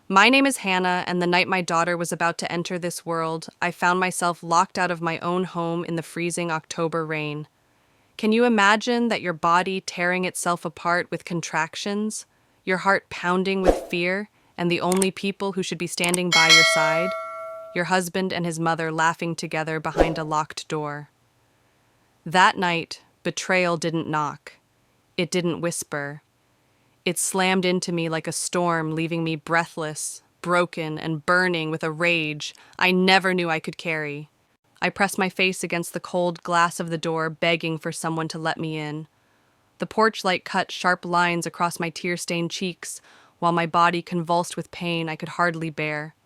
My name is Hannah, and the night my daughter was about to enter this world, I found myself locked out of my own home in the freezing October rain. Can you imagine that your body tearing itself apart with contractions, your heart pounding with fear, and the only people who should be standing by your side? Your husband and his mother laughing together behind a locked door. That night, betrayal didn't knock. It didn't whisper. It slammed into me like a storm, leaving me breathless, broken, and burning with a rage I never knew I could carry. I pressed my face against the cold glass of the door, begging for someone to let me in. The porch light cut sharp lines across my tear-stained cheeks, while my body convulsed with pain I could hardly bear.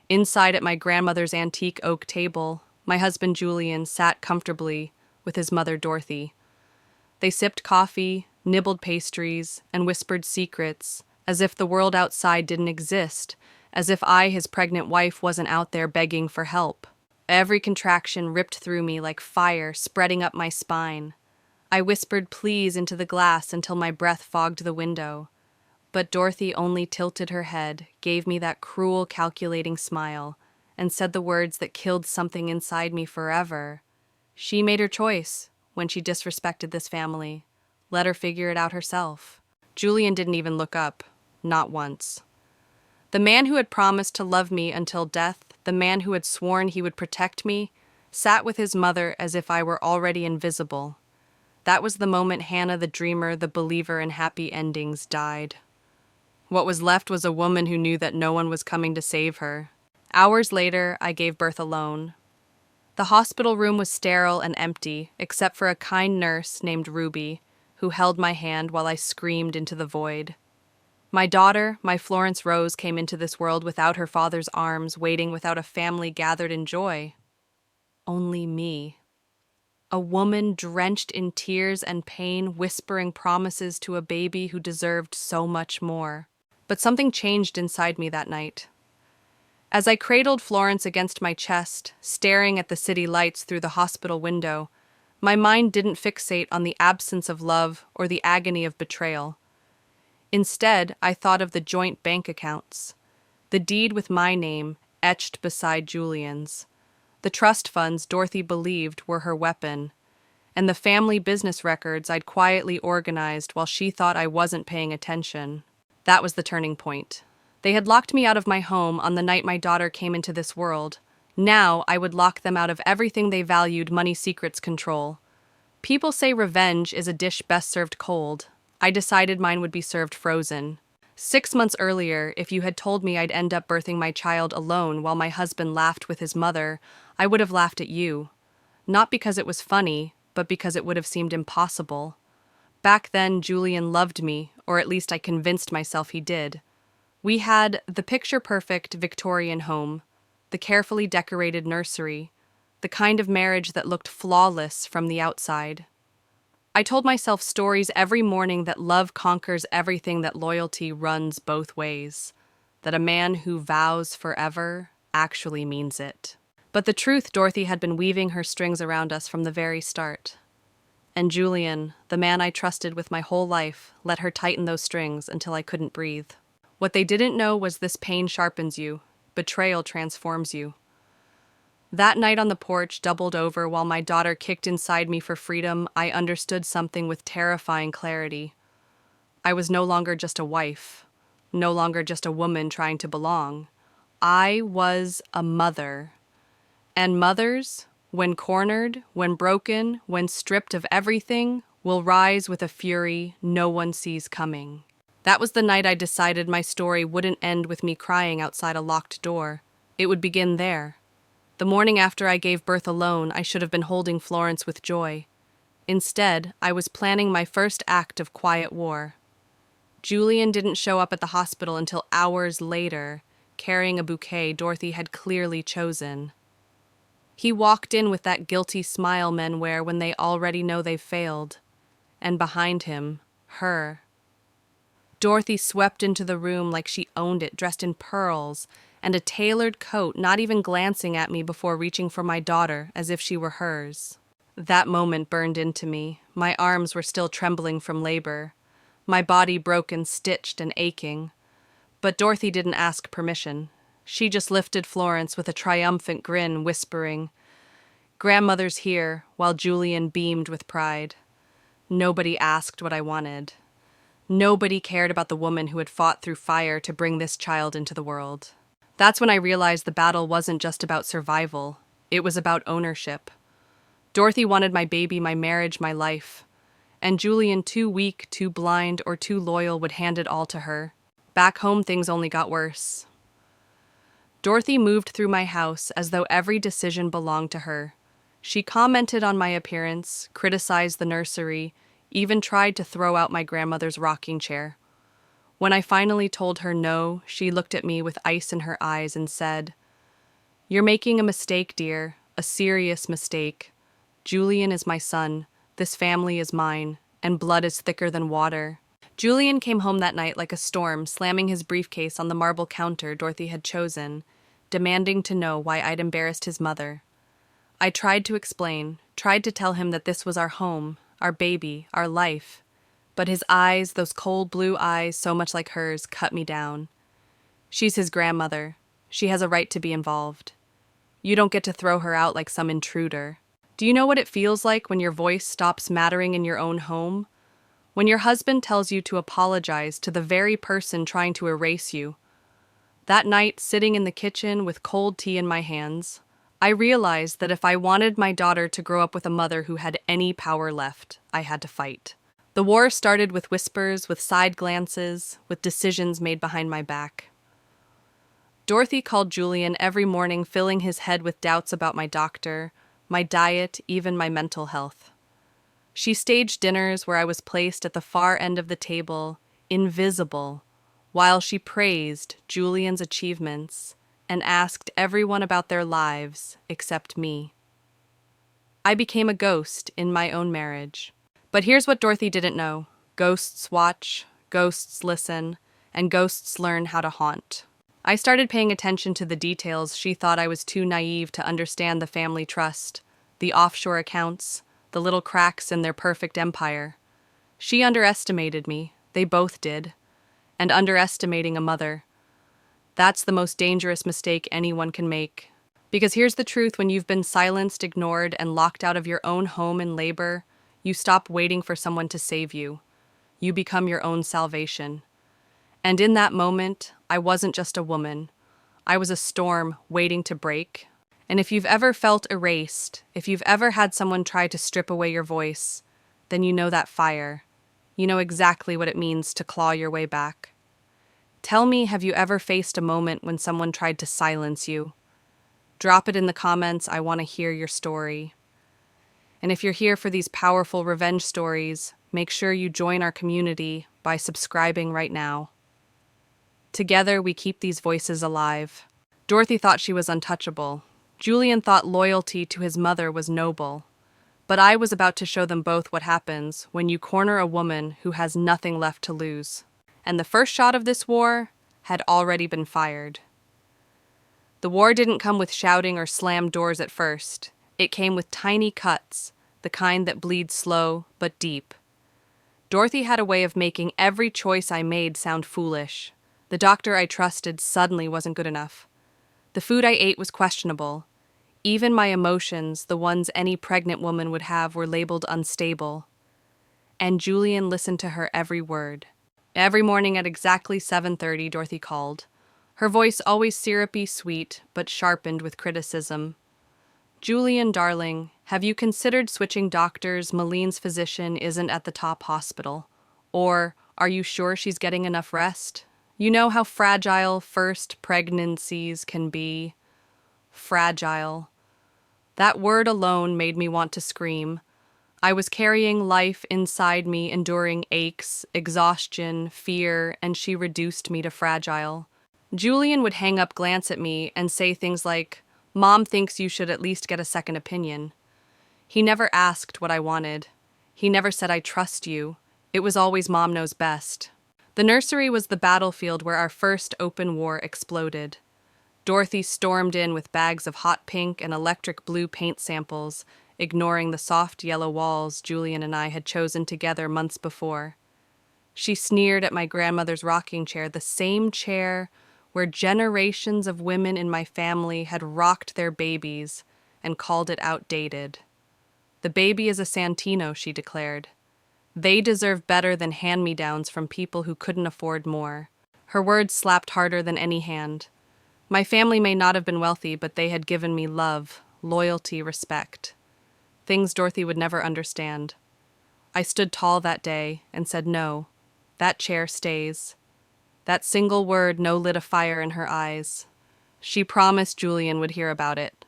Inside at my grandmother's antique oak table, my husband Julian sat comfortably with his mother Dorothy. They sipped coffee, nibbled pastries, and whispered secrets, as if the world outside didn't exist, as if I, his pregnant wife, wasn't out there begging for help. Every contraction ripped through me like fire, spreading up my spine. I whispered please into the glass until my breath fogged the window. But Dorothy only tilted her head, gave me that cruel, calculating smile, and said the words that killed something inside me forever. She made her choice when she disrespected this family. Let her figure it out herself. Julian didn't even look up, not once. The man who had promised to love me until death, the man who had sworn he would protect me, sat with his mother as if I were already invisible. That was the moment Hannah, the dreamer, the believer in happy endings, died. What was left was a woman who knew that no one was coming to save her. Hours later, I gave birth alone. The hospital room was sterile and empty, except for a kind nurse named Ruby, who held my hand while I screamed into the void. My daughter, my Florence Rose, came into this world without her father's arms, waiting without a family gathered in joy. Only me. A woman drenched in tears and pain, whispering promises to a baby who deserved so much more. But something changed inside me that night. As I cradled Florence against my chest, staring at the city lights through the hospital window, my mind didn't fixate on the absence of love or the agony of betrayal. Instead, I thought of the joint bank accounts, the deed with my name etched beside Julian's, the trust funds Dorothy believed were her weapon, and the family business records I'd quietly organized while she thought I wasn't paying attention. That was the turning point. They had locked me out of my home on the night my daughter came into this world. Now I would lock them out of everything they valued money secrets control. People say revenge is a dish best served cold. I decided mine would be served frozen. 6 months earlier, if you had told me I'd end up birthing my child alone while my husband laughed with his mother, I would have laughed at you. Not because it was funny, but because it would have seemed impossible. Back then, Julian loved me, or at least I convinced myself he did. We had the picture-perfect Victorian home, the carefully decorated nursery, the kind of marriage that looked flawless from the outside. I told myself stories every morning that love conquers everything, that loyalty runs both ways, that a man who vows forever actually means it. But the truth, Dorothy had been weaving her strings around us from the very start. And Julian, the man I trusted with my whole life, let her tighten those strings until I couldn't breathe. What they didn't know was this pain sharpens you, betrayal transforms you. That night on the porch, doubled over while my daughter kicked inside me for freedom, I understood something with terrifying clarity. I was no longer just a wife, no longer just a woman trying to belong. I was a mother. And mothers, when cornered, when broken, when stripped of everything, will rise with a fury no one sees coming. That was the night I decided my story wouldn't end with me crying outside a locked door. It would begin there. The morning after I gave birth alone, I should have been holding Florence with joy. Instead, I was planning my first act of quiet war. Julian didn't show up at the hospital until hours later, carrying a bouquet Dorothy had clearly chosen. He walked in with that guilty smile men wear when they already know they've failed. And behind him, her. Dorothy swept into the room like she owned it, dressed in pearls and a tailored coat, not even glancing at me before reaching for my daughter as if she were hers. That moment burned into me. My arms were still trembling from labor, my body broken, stitched, and aching. But Dorothy didn't ask permission. She just lifted Florence with a triumphant grin, whispering, "Grandmother's here," while Julian beamed with pride. Nobody asked what I wanted. Nobody cared about the woman who had fought through fire to bring this child into the world. That's when I realized the battle wasn't just about survival. It was about ownership. Dorothy wanted my baby, my marriage, my life. And Julian, too weak, too blind, or too loyal, would hand it all to her. Back home, things only got worse. Dorothy moved through my house as though every decision belonged to her. She commented on my appearance, criticized the nursery, even tried to throw out my grandmother's rocking chair. When I finally told her no, she looked at me with ice in her eyes and said, "You're making a mistake, dear, a serious mistake. Julian is my son, this family is mine, and blood is thicker than water." Julian came home that night like a storm, slamming his briefcase on the marble counter Dorothy had chosen, demanding to know why I'd embarrassed his mother. I tried to explain, tried to tell him that this was our home, our baby, our life. But his eyes, those cold blue eyes so much like hers, cut me down. "She's his grandmother. She has a right to be involved. You don't get to throw her out like some intruder. Do you know what it feels like when your voice stops mattering in your own home? When your husband tells you to apologize to the very person trying to erase you?" That night, sitting in the kitchen with cold tea in my hands, I realized that if I wanted my daughter to grow up with a mother who had any power left, I had to fight. The war started with whispers, with side glances, with decisions made behind my back. Dorothy called Julian every morning, filling his head with doubts about my doctor, my diet, even my mental health. She staged dinners where I was placed at the far end of the table, invisible, while she praised Julian's achievements and asked everyone about their lives except me. I became a ghost in my own marriage. But here's what Dorothy didn't know. Ghosts watch, ghosts listen, and ghosts learn how to haunt. I started paying attention to the details she thought I was too naive to understand: the family trust, the offshore accounts, the little cracks in their perfect empire. She underestimated me, they both did. And underestimating a mother, that's the most dangerous mistake anyone can make. Because here's the truth: when you've been silenced, ignored, and locked out of your own home in labor, you stop waiting for someone to save you. You become your own salvation. And in that moment, I wasn't just a woman. I was a storm waiting to break. And if you've ever felt erased, if you've ever had someone try to strip away your voice, then you know that fire. You know exactly what it means to claw your way back. Tell me, have you ever faced a moment when someone tried to silence you? Drop it in the comments. I want to hear your story. And if you're here for these powerful revenge stories, make sure you join our community by subscribing right now. Together, we keep these voices alive. Dorothy thought she was untouchable. Julian thought loyalty to his mother was noble. But I was about to show them both what happens when you corner a woman who has nothing left to lose. And the first shot of this war had already been fired. The war didn't come with shouting or slammed doors at first. It came with tiny cuts, the kind that bleed slow but deep. Dorothy had a way of making every choice I made sound foolish. The doctor I trusted suddenly wasn't good enough. The food I ate was questionable. Even my emotions, the ones any pregnant woman would have, were labeled unstable. And Julian listened to her every word. Every morning at exactly 7:30, Dorothy called. Her voice always syrupy sweet, but sharpened with criticism. "Julian, darling, have you considered switching doctors? Maline's physician isn't at the top hospital. Or, are you sure she's getting enough rest? You know how fragile first pregnancies can be." Fragile. That word alone made me want to scream. I was carrying life inside me, enduring aches, exhaustion, fear, and she reduced me to fragile. Julian would hang up, glance at me, and say things like, "Mom thinks you should at least get a second opinion." He never asked what I wanted. He never said, "I trust you." It was always, "Mom knows best." The nursery was the battlefield where our first open war exploded. Dorothy stormed in with bags of hot pink and electric blue paint samples, ignoring the soft yellow walls Julian and I had chosen together months before. She sneered at my grandmother's rocking chair, the same chair where generations of women in my family had rocked their babies and called it outdated. The baby is a Santino, she declared. They deserve better than hand-me-downs from people who couldn't afford more. Her words slapped harder than any hand. My family may not have been wealthy, but they had given me love, loyalty, respect. Things Dorothy would never understand. I stood tall that day and said no. That chair stays. That single word no lit a fire in her eyes. She promised Julian would hear about it.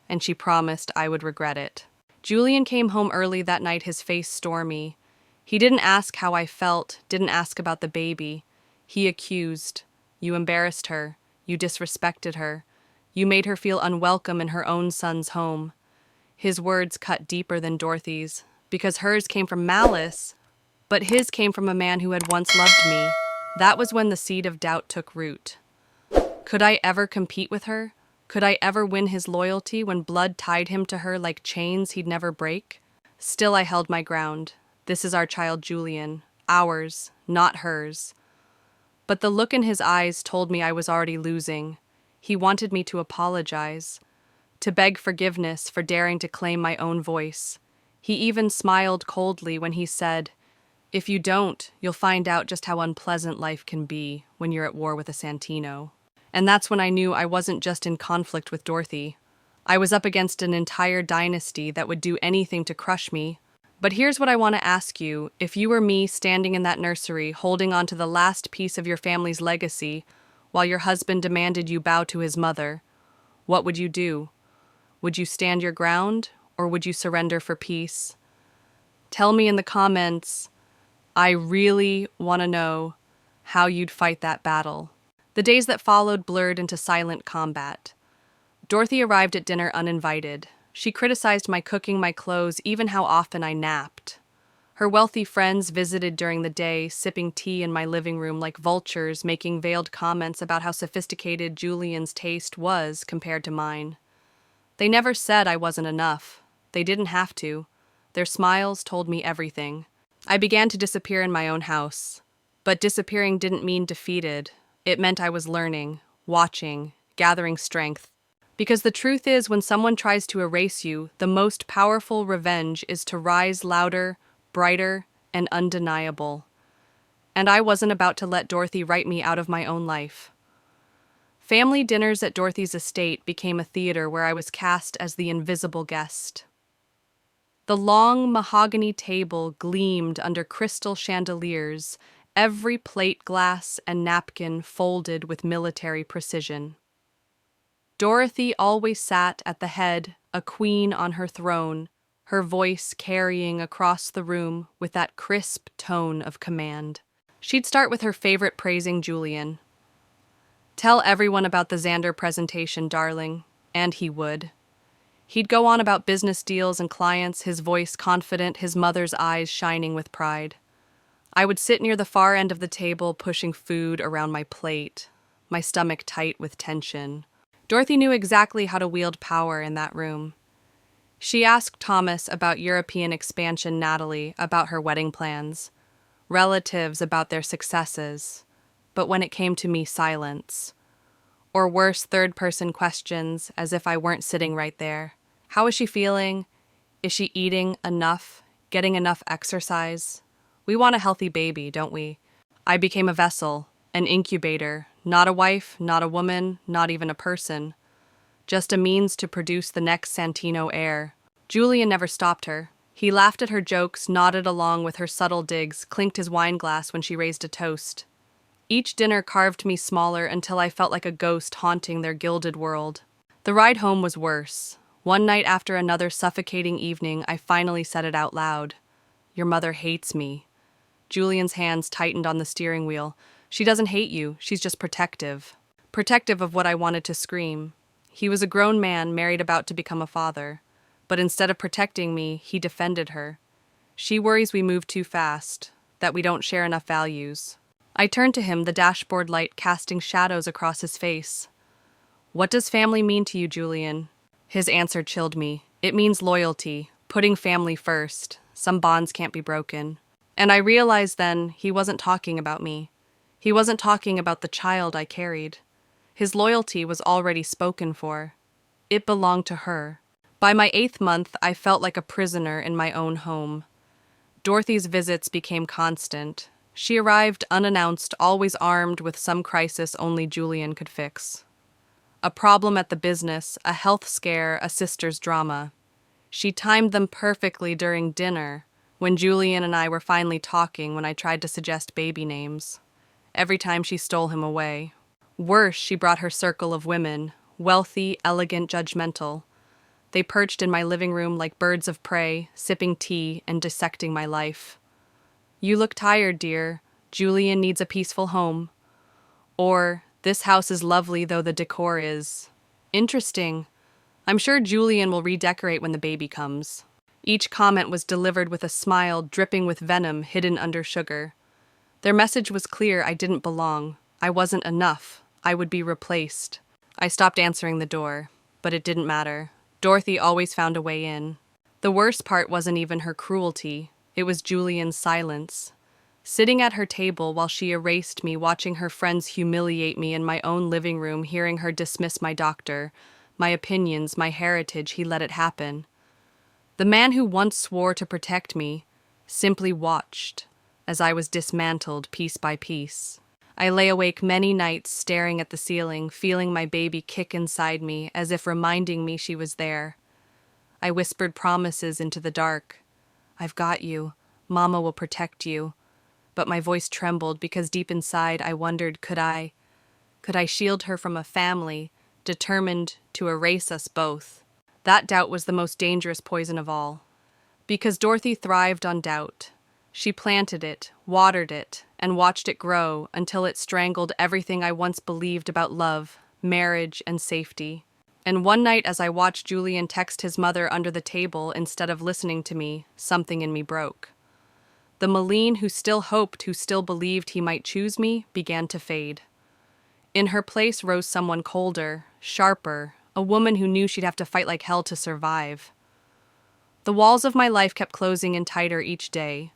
And she promised I would regret it. Julian came home early that night, his face stormy. He didn't ask how I felt, didn't ask about the baby. He accused. You embarrassed her. You disrespected her. You made her feel unwelcome in her own son's home. His words cut deeper than Dorothy's, because hers came from malice, but his came from a man who had once loved me. That was when the seed of doubt took root. Could I ever compete with her? Could I ever win his loyalty when blood tied him to her like chains he'd never break? Still I held my ground. This is our child Julian. Ours, not hers. But the look in his eyes told me I was already losing. He wanted me to apologize, to beg forgiveness for daring to claim my own voice. He even smiled coldly when he said, "If you don't, you'll find out just how unpleasant life can be when you're at war with a Santino." And that's when I knew I wasn't just in conflict with Dorothy. I was up against an entire dynasty that would do anything to crush me. But here's what I want to ask you. If you were me standing in that nursery, holding on to the last piece of your family's legacy, while your husband demanded you bow to his mother, what would you do? Would you stand your ground, or would you surrender for peace? Tell me in the comments. I really want to know how you'd fight that battle. The days that followed blurred into silent combat. Dorothy arrived at dinner uninvited. She criticized my cooking, my clothes, even how often I napped. Her wealthy friends visited during the day, sipping tea in my living room like vultures, making veiled comments about how sophisticated Julian's taste was compared to mine. They never said I wasn't enough. They didn't have to. Their smiles told me everything. I began to disappear in my own house. But disappearing didn't mean defeated. It meant I was learning, watching, gathering strength. Because the truth is, when someone tries to erase you, the most powerful revenge is to rise louder, brighter, and undeniable. And I wasn't about to let Dorothy write me out of my own life. Family dinners at Dorothy's estate became a theater where I was cast as the invisible guest. The long mahogany table gleamed under crystal chandeliers, every plate, glass, and napkin folded with military precision. Dorothy always sat at the head, a queen on her throne, her voice carrying across the room with that crisp tone of command. She'd start with her favorite, praising Julian. "Tell everyone about the Xander presentation, darling," and he would. He'd go on about business deals and clients, his voice confident, his mother's eyes shining with pride. I would sit near the far end of the table, pushing food around my plate, my stomach tight with tension. Dorothy knew exactly how to wield power in that room. She asked Thomas about European expansion, Natalie about her wedding plans, relatives about their successes, but when it came to me, silence. Or worse, third-person questions, as if I weren't sitting right there. How is she feeling? Is she eating enough? Getting enough exercise? We want a healthy baby, don't we? I became a vessel, an incubator, not a wife, not a woman, not even a person. Just a means to produce the next Santino heir. Julian never stopped her. He laughed at her jokes, nodded along with her subtle digs, clinked his wine glass when she raised a toast. Each dinner carved me smaller until I felt like a ghost haunting their gilded world. The ride home was worse. One night after another suffocating evening, I finally said it out loud. "Your mother hates me." Julian's hands tightened on the steering wheel. "She doesn't hate you, she's just protective." Protective of what I wanted to scream. He was a grown man, married, about to become a father. But instead of protecting me, he defended her. "She worries we move too fast, that we don't share enough values." I turned to him, the dashboard light casting shadows across his face. "What does family mean to you, Julian?" His answer chilled me. "It means loyalty, putting family first. Some bonds can't be broken." And I realized then he wasn't talking about me. He wasn't talking about the child I carried. His loyalty was already spoken for. It belonged to her. By my 8th month, I felt like a prisoner in my own home. Dorothy's visits became constant. She arrived unannounced, always armed with some crisis only Julian could fix. A problem at the business, a health scare, a sister's drama. She timed them perfectly during dinner, when Julian and I were finally talking when I tried to suggest baby names. Every time she stole him away. Worse, she brought her circle of women, wealthy, elegant, judgmental. They perched in my living room like birds of prey, sipping tea and dissecting my life. "You look tired, dear. Julian needs a peaceful home." Or, "This house is lovely though the decor is interesting. I'm sure Julian will redecorate when the baby comes." Each comment was delivered with a smile dripping with venom hidden under sugar. Their message was clear: I didn't belong. I wasn't enough. I would be replaced. I stopped answering the door, but it didn't matter. Dorothy always found a way in. The worst part wasn't even her cruelty. It was Julian's silence. Sitting at her table while she erased me, watching her friends humiliate me in my own living room, hearing her dismiss my doctor, my opinions, my heritage, he let it happen. The man who once swore to protect me simply watched as I was dismantled piece by piece. I lay awake many nights staring at the ceiling, feeling my baby kick inside me as if reminding me she was there. I whispered promises into the dark. "I've got you. Mama will protect you." But my voice trembled because deep inside I wondered, could I shield her from a family determined to erase us both? That doubt was the most dangerous poison of all. Because Dorothy thrived on doubt. She planted it, watered it, and watched it grow until it strangled everything I once believed about love, marriage, and safety. And one night as I watched Julian text his mother under the table instead of listening to me, something in me broke. The Malene who still hoped, who still believed he might choose me, began to fade. In her place rose someone colder, sharper, a woman who knew she'd have to fight like hell to survive. The walls of my life kept closing in tighter each day.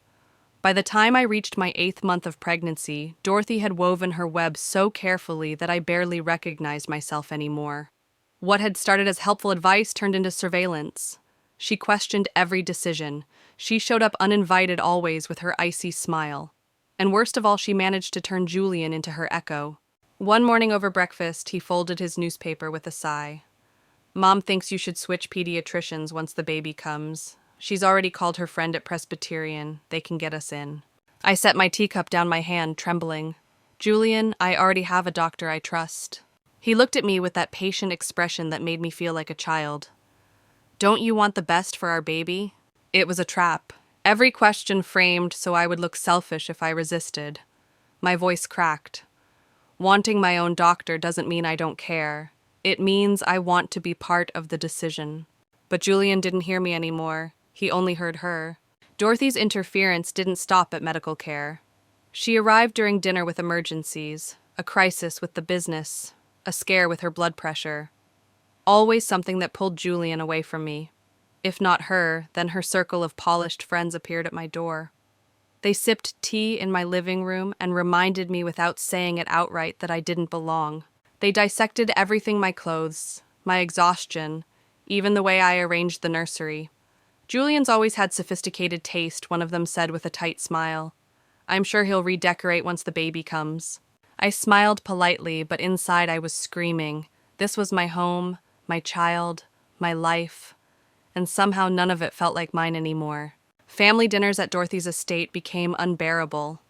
By the time I reached my 8th month of pregnancy, Dorothy had woven her web so carefully that I barely recognized myself anymore. What had started as helpful advice turned into surveillance. She questioned every decision. She showed up uninvited always with her icy smile. And worst of all, she managed to turn Julian into her echo. One morning over breakfast, he folded his newspaper with a sigh. "Mom thinks you should switch pediatricians once the baby comes. She's already called her friend at Presbyterian. They can get us in." I set my teacup down my hand, trembling. "Julian, I already have a doctor I trust." He looked at me with that patient expression that made me feel like a child. "Don't you want the best for our baby?" It was a trap. Every question framed so I would look selfish if I resisted. My voice cracked. Wanting my own doctor doesn't mean I don't care. It means I want to be part of the decision. But Julian didn't hear me anymore. He only heard her. Dorothy's interference didn't stop at medical care. She arrived during dinner with emergencies, a crisis with the business, a scare with her blood pressure. Always something that pulled Julian away from me. If not her, then her circle of polished friends appeared at my door. They sipped tea in my living room and reminded me without saying it outright that I didn't belong. They dissected everything: my clothes, my exhaustion, even the way I arranged the nursery. "Julian's always had sophisticated taste," one of them said with a tight smile. "I'm sure he'll redecorate once the baby comes." I smiled politely, but inside I was screaming. This was my home, my child, my life, and somehow none of it felt like mine anymore. Family dinners at Dorothy's estate became unbearable.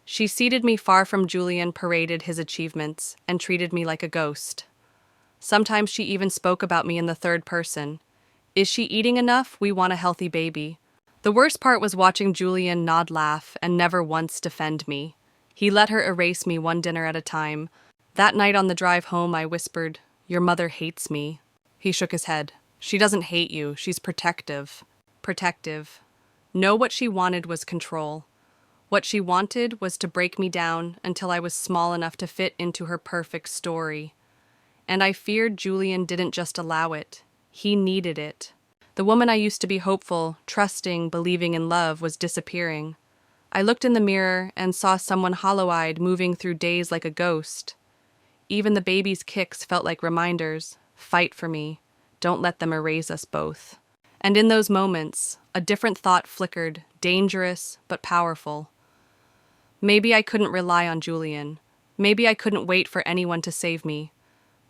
She seated me far from Julian, paraded his achievements, and treated me like a ghost. Sometimes she even spoke about me in the third person. "Is she eating enough? We want a healthy baby." The worst part was watching Julian nod, laugh, and never once defend me. He let her erase me one dinner at a time. That night on the drive home, I whispered, "Your mother hates me." He shook his head. "She doesn't hate you. She's protective." Protective. No, what she wanted was control. What she wanted was to break me down until I was small enough to fit into her perfect story. And I feared Julian didn't just allow it. He needed it. The woman I used to be hopeful, trusting, believing in love was disappearing. I looked in the mirror and saw someone hollow-eyed moving through days like a ghost. Even the baby's kicks felt like reminders. Fight for me. Don't let them erase us both. And in those moments, a different thought flickered, dangerous but powerful. Maybe I couldn't rely on Julian. Maybe I couldn't wait for anyone to save me.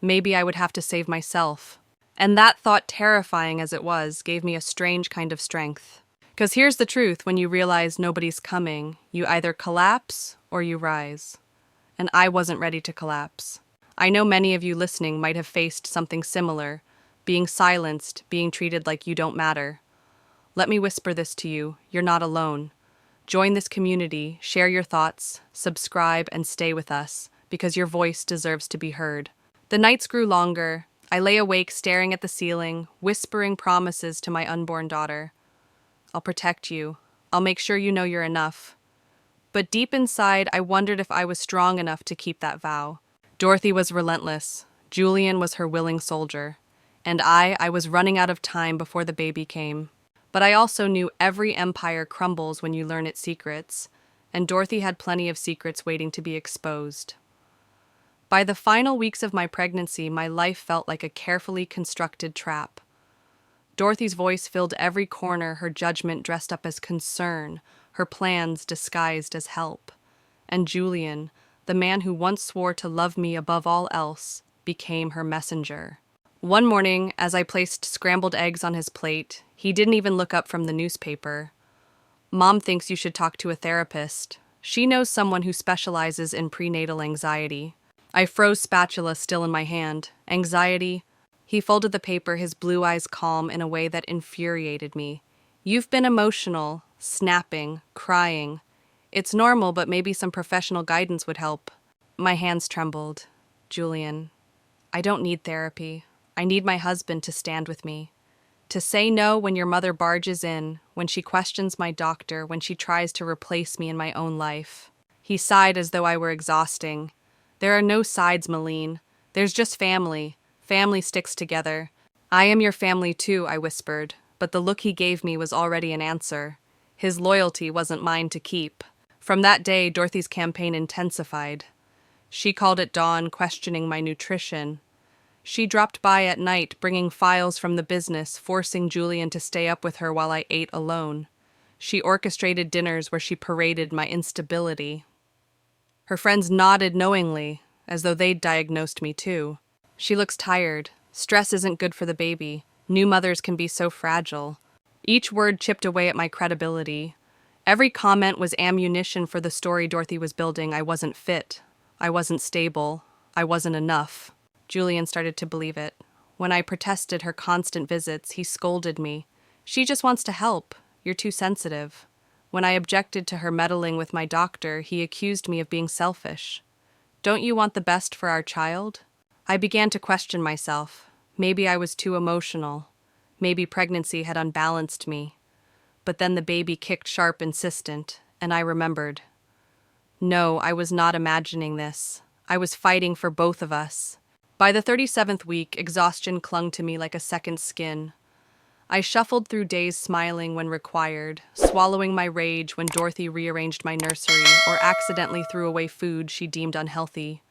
Maybe I would have to save myself. And that thought, terrifying as it was, gave me a strange kind of strength. 'Cause here's the truth, when you realize nobody's coming, you either collapse or you rise. And I wasn't ready to collapse. I know many of you listening might have faced something similar, being silenced, being treated like you don't matter. Let me whisper this to you, you're not alone. Join this community, share your thoughts, subscribe, and stay with us, because your voice deserves to be heard. The nights grew longer. I lay awake staring at the ceiling, whispering promises to my unborn daughter. I'll protect you. I'll make sure you know you're enough. But deep inside, I wondered if I was strong enough to keep that vow. Dorothy was relentless. Julian was her willing soldier. And I was running out of time before the baby came. But I also knew every empire crumbles when you learn its secrets, and Dorothy had plenty of secrets waiting to be exposed. By the final weeks of my pregnancy, my life felt like a carefully constructed trap. Dorothy's voice filled every corner, her judgment dressed up as concern, her plans disguised as help. And Julian, the man who once swore to love me above all else, became her messenger. One morning, as I placed scrambled eggs on his plate, he didn't even look up from the newspaper. Mom thinks you should talk to a therapist. She knows someone who specializes in prenatal anxiety. I froze spatula still in my hand. Anxiety? He folded the paper, his blue eyes calm in a way that infuriated me. You've been emotional, snapping, crying. It's normal, but maybe some professional guidance would help. My hands trembled. Julian, I don't need therapy. I need my husband to stand with me. To say no when your mother barges in, when she questions my doctor, when she tries to replace me in my own life. He sighed as though I were exhausting. There are no sides, Malene. There's just family. Family sticks together. I am your family too, I whispered, but the look he gave me was already an answer. His loyalty wasn't mine to keep. From that day, Dorothy's campaign intensified. She called at dawn, questioning my nutrition. She dropped by at night, bringing files from the business, forcing Julian to stay up with her while I ate alone. She orchestrated dinners where she paraded my instability. Her friends nodded knowingly, as though they'd diagnosed me too. She looks tired. Stress isn't good for the baby. New mothers can be so fragile. Each word chipped away at my credibility. Every comment was ammunition for the story Dorothy was building. I wasn't fit. I wasn't stable. I wasn't enough. Julian started to believe it. When I protested her constant visits, he scolded me. She just wants to help. You're too sensitive. When I objected to her meddling with my doctor, he accused me of being selfish. Don't you want the best for our child? I began to question myself. Maybe I was too emotional. Maybe pregnancy had unbalanced me. But then the baby kicked sharp, insistent, and I remembered. No, I was not imagining this. I was fighting for both of us. By the 37th week, exhaustion clung to me like a second skin. I shuffled through days smiling when required, swallowing my rage when Dorothy rearranged my nursery or accidentally threw away food she deemed unhealthy.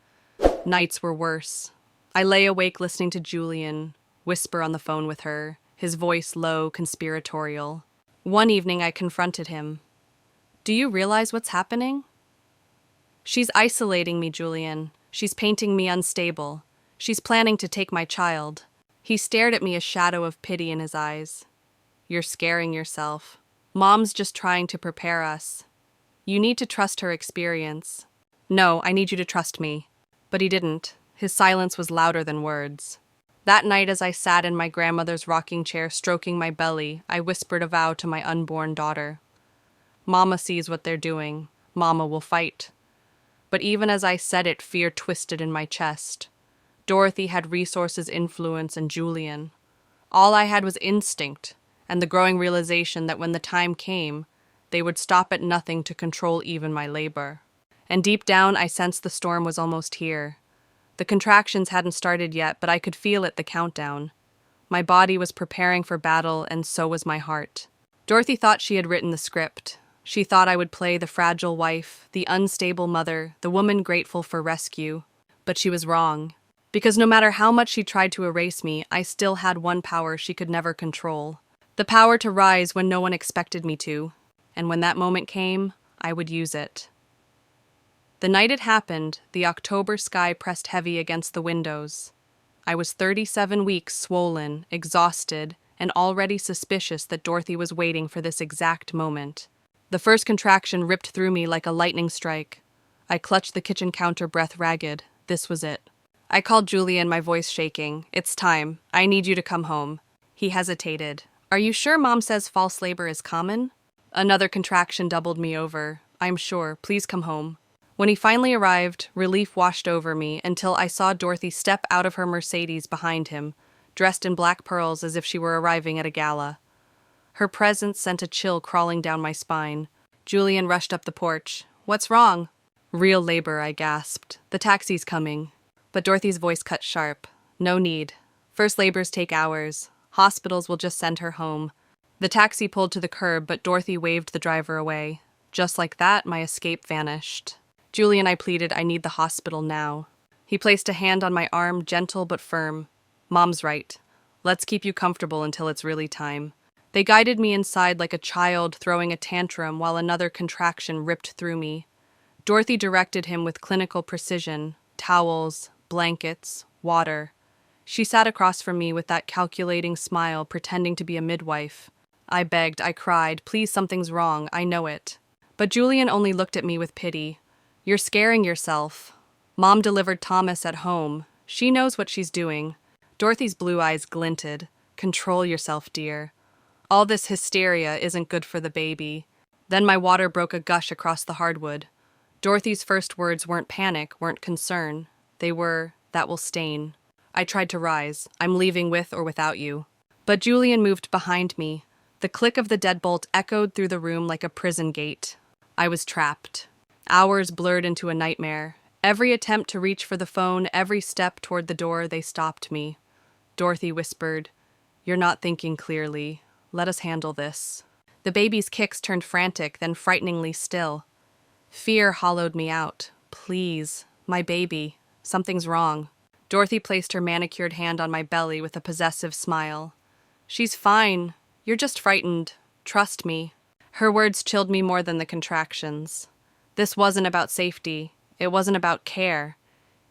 Nights were worse. I lay awake listening to Julian, whisper on the phone with her, his voice low, conspiratorial. One evening I confronted him. Do you realize what's happening? She's isolating me, Julian. She's painting me unstable. She's planning to take my child. He stared at me, a shadow of pity in his eyes. You're scaring yourself. Mom's just trying to prepare us. You need to trust her experience. No, I need you to trust me. But he didn't. His silence was louder than words. That night, as I sat in my grandmother's rocking chair stroking my belly, I whispered a vow to my unborn daughter. Mama sees what they're doing. Mama will fight. But even as I said it, fear twisted in my chest. Dorothy had resources, influence, and Julian. All I had was instinct, and the growing realization that when the time came, they would stop at nothing to control even my labor. And deep down, I sensed the storm was almost here. The contractions hadn't started yet, but I could feel it, the countdown. My body was preparing for battle, and so was my heart. Dorothy thought she had written the script. She thought I would play the fragile wife, the unstable mother, the woman grateful for rescue. But she was wrong. Because no matter how much she tried to erase me, I still had one power she could never control. The power to rise when no one expected me to. And when that moment came, I would use it. The night it happened, the October sky pressed heavy against the windows. I was 37 weeks swollen, exhausted, and already suspicious that Dorothy was waiting for this exact moment. The first contraction ripped through me like a lightning strike. I clutched the kitchen counter, breath ragged. This was it. I called Julian, my voice shaking. "It's time. I need you to come home." He hesitated. "Are you sure Mom says false labor is common?" Another contraction doubled me over. "I'm sure. Please come home." When he finally arrived, relief washed over me until I saw Dorothy step out of her Mercedes behind him, dressed in black pearls as if she were arriving at a gala. Her presence sent a chill crawling down my spine. Julian rushed up the porch. "What's wrong?" "Real labor," I gasped. "The taxi's coming." But Dorothy's voice cut sharp. "No need. First labors take hours. Hospitals will just send her home." The taxi pulled to the curb, but Dorothy waved the driver away. Just like that, my escape vanished. "Julian," I pleaded, "I need the hospital now." He placed a hand on my arm, gentle but firm. "Mom's right. Let's keep you comfortable until it's really time." They guided me inside like a child throwing a tantrum while another contraction ripped through me. Dorothy directed him with clinical precision. Towels, blankets, water. She sat across from me with that calculating smile, pretending to be a midwife. I begged, I cried, "Please, something's wrong, I know it." But Julian only looked at me with pity. "You're scaring yourself. Mom delivered Thomas at home. She knows what she's doing." Dorothy's blue eyes glinted. "Control yourself, dear. All this hysteria isn't good for the baby." Then my water broke a gush across the hardwood. Dorothy's first words weren't panic, weren't concern. They were, "That will stain." I tried to rise. "I'm leaving with or without you." But Julian moved behind me. The click of the deadbolt echoed through the room like a prison gate. I was trapped. Hours blurred into a nightmare. Every attempt to reach for the phone, every step toward the door, they stopped me. Dorothy whispered, "You're not thinking clearly. Let us handle this." The baby's kicks turned frantic, then frighteningly still. Fear hollowed me out. "Please, my baby. Something's wrong." Dorothy placed her manicured hand on my belly with a possessive smile. "She's fine. You're just frightened. Trust me." Her words chilled me more than the contractions. This wasn't about safety. It wasn't about care.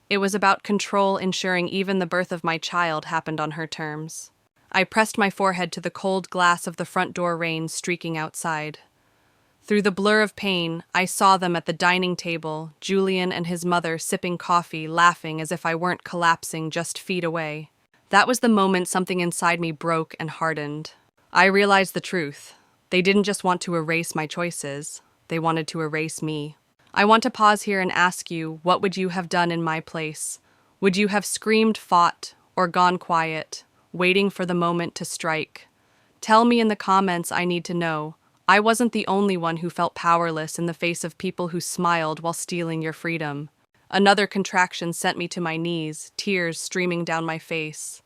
It was about control, ensuring even the birth of my child happened on her terms. I pressed my forehead to the cold glass of the front door rain streaking outside. Through the blur of pain, I saw them at the dining table, Julian and his mother sipping coffee, laughing as if I weren't collapsing just feet away. That was the moment something inside me broke and hardened. I realized the truth. They didn't just want to erase my choices. They wanted to erase me. I want to pause here and ask you, what would you have done in my place? Would you have screamed, fought, or gone quiet, waiting for the moment to strike? Tell me in the comments. I need to know. I wasn't the only one who felt powerless in the face of people who smiled while stealing your freedom. Another contraction sent me to my knees, tears streaming down my face.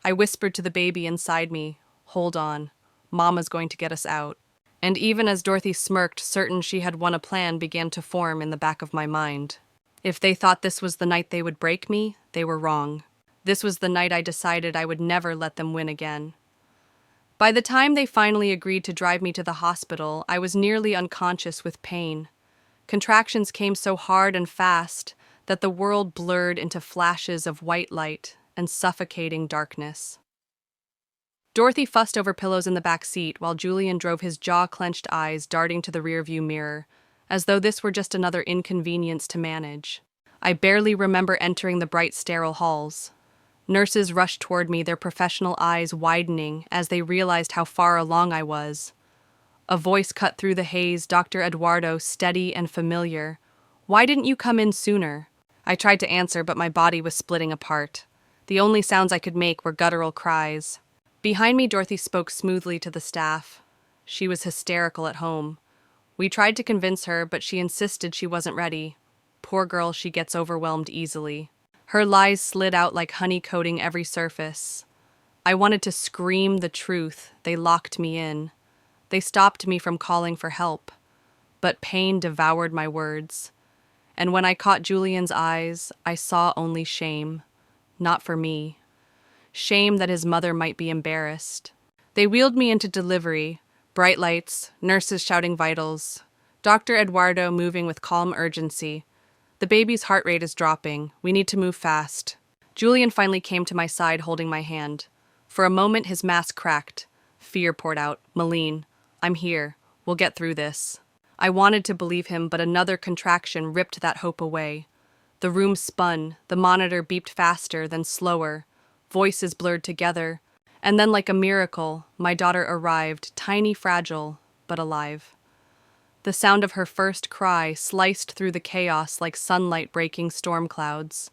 I whispered to the baby inside me, "Hold on. Mama's going to get us out." And even as Dorothy smirked, certain she had won, a plan began to form in the back of my mind. If they thought this was the night they would break me, they were wrong. This was the night I decided I would never let them win again. By the time they finally agreed to drive me to the hospital, I was nearly unconscious with pain. Contractions came so hard and fast that the world blurred into flashes of white light and suffocating darkness. Dorothy fussed over pillows in the back seat while Julian drove his jaw-clenched eyes darting to the rearview mirror, as though this were just another inconvenience to manage. I barely remember entering the bright, sterile halls. Nurses rushed toward me, their professional eyes widening as they realized how far along I was. A voice cut through the haze, Dr. Eduardo, steady and familiar. "Why didn't you come in sooner?" I tried to answer, but my body was splitting apart. The only sounds I could make were guttural cries. Behind me, Dorothy spoke smoothly to the staff. She was hysterical at home. We tried to convince her, but she insisted she wasn't ready. Poor girl, she gets overwhelmed easily. Her lies slid out like honey coating every surface. I wanted to scream the truth. They locked me in. They stopped me from calling for help. but pain devoured my words. And when I caught Julian's eyes, I saw only shame. Not for me. Shame that his mother might be embarrassed. They wheeled me into delivery, bright lights, nurses shouting vitals, Dr. Eduardo moving with calm urgency. The baby's heart rate is dropping. We need to move fast. Julian finally came to my side holding my hand. For a moment his mask cracked. Fear poured out. Malene, I'm here. We'll get through this. I wanted to believe him, but another contraction ripped that hope away. The room spun, the monitor beeped faster, then slower. Voices blurred together. And then, like a miracle, my daughter arrived, tiny, fragile, but alive. The sound of her first cry sliced through the chaos like sunlight breaking storm clouds.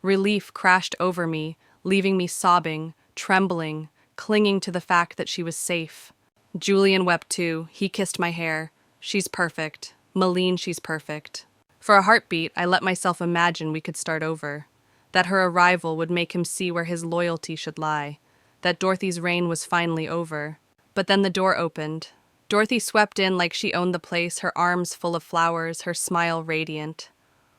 Relief crashed over me, leaving me sobbing, trembling, clinging to the fact that she was safe. Julian wept too. He kissed my hair. She's perfect. Malene, she's perfect. For a heartbeat, I let myself imagine we could start over. That her arrival would make him see where his loyalty should lie. That Dorothy's reign was finally over. But then the door opened. Dorothy swept in like she owned the place, her arms full of flowers, her smile radiant.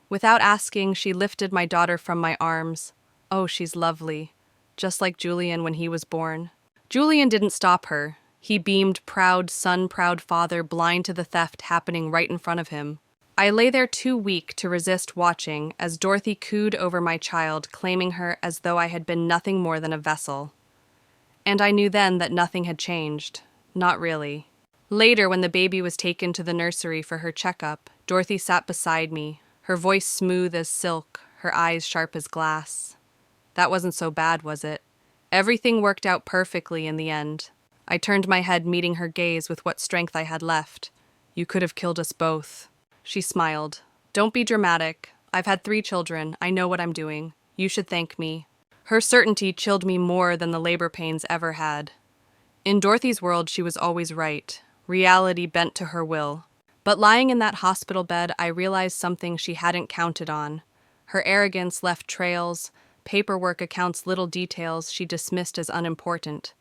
Without asking, she lifted my daughter from my arms. Oh, she's lovely. Just like Julian when he was born. Julian didn't stop her. He beamed, proud son, proud father, blind to the theft happening right in front of him. I lay there too weak to resist watching as Dorothy cooed over my child, claiming her as though I had been nothing more than a vessel. And I knew then that nothing had changed. Not really. Later, when the baby was taken to the nursery for her checkup, Dorothy sat beside me, her voice smooth as silk, her eyes sharp as glass. That wasn't so bad, was it? Everything worked out perfectly in the end. I turned my head, meeting her gaze with what strength I had left. You could have killed us both. She smiled. Don't be dramatic. I've had 3 children. I know what I'm doing. You should thank me. Her certainty chilled me more than the labor pains ever had. In Dorothy's world, she was always right. Reality bent to her will. But lying in that hospital bed, I realized something she hadn't counted on. Her arrogance left trails, paperwork accounts, little details she dismissed as unimportant.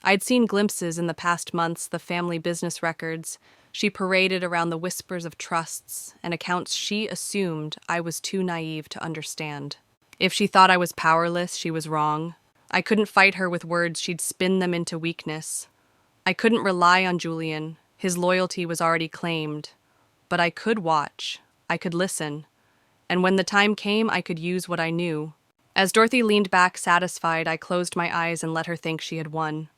I'd seen glimpses in the past months, the family business records. She paraded around the whispers of trusts and accounts she assumed I was too naive to understand. If she thought I was powerless, she was wrong. I couldn't fight her with words, she'd spin them into weakness. I couldn't rely on Julian. His loyalty was already claimed. But I could watch. I could listen. And when the time came, I could use what I knew. As Dorothy leaned back satisfied, I closed my eyes and let her think she had won.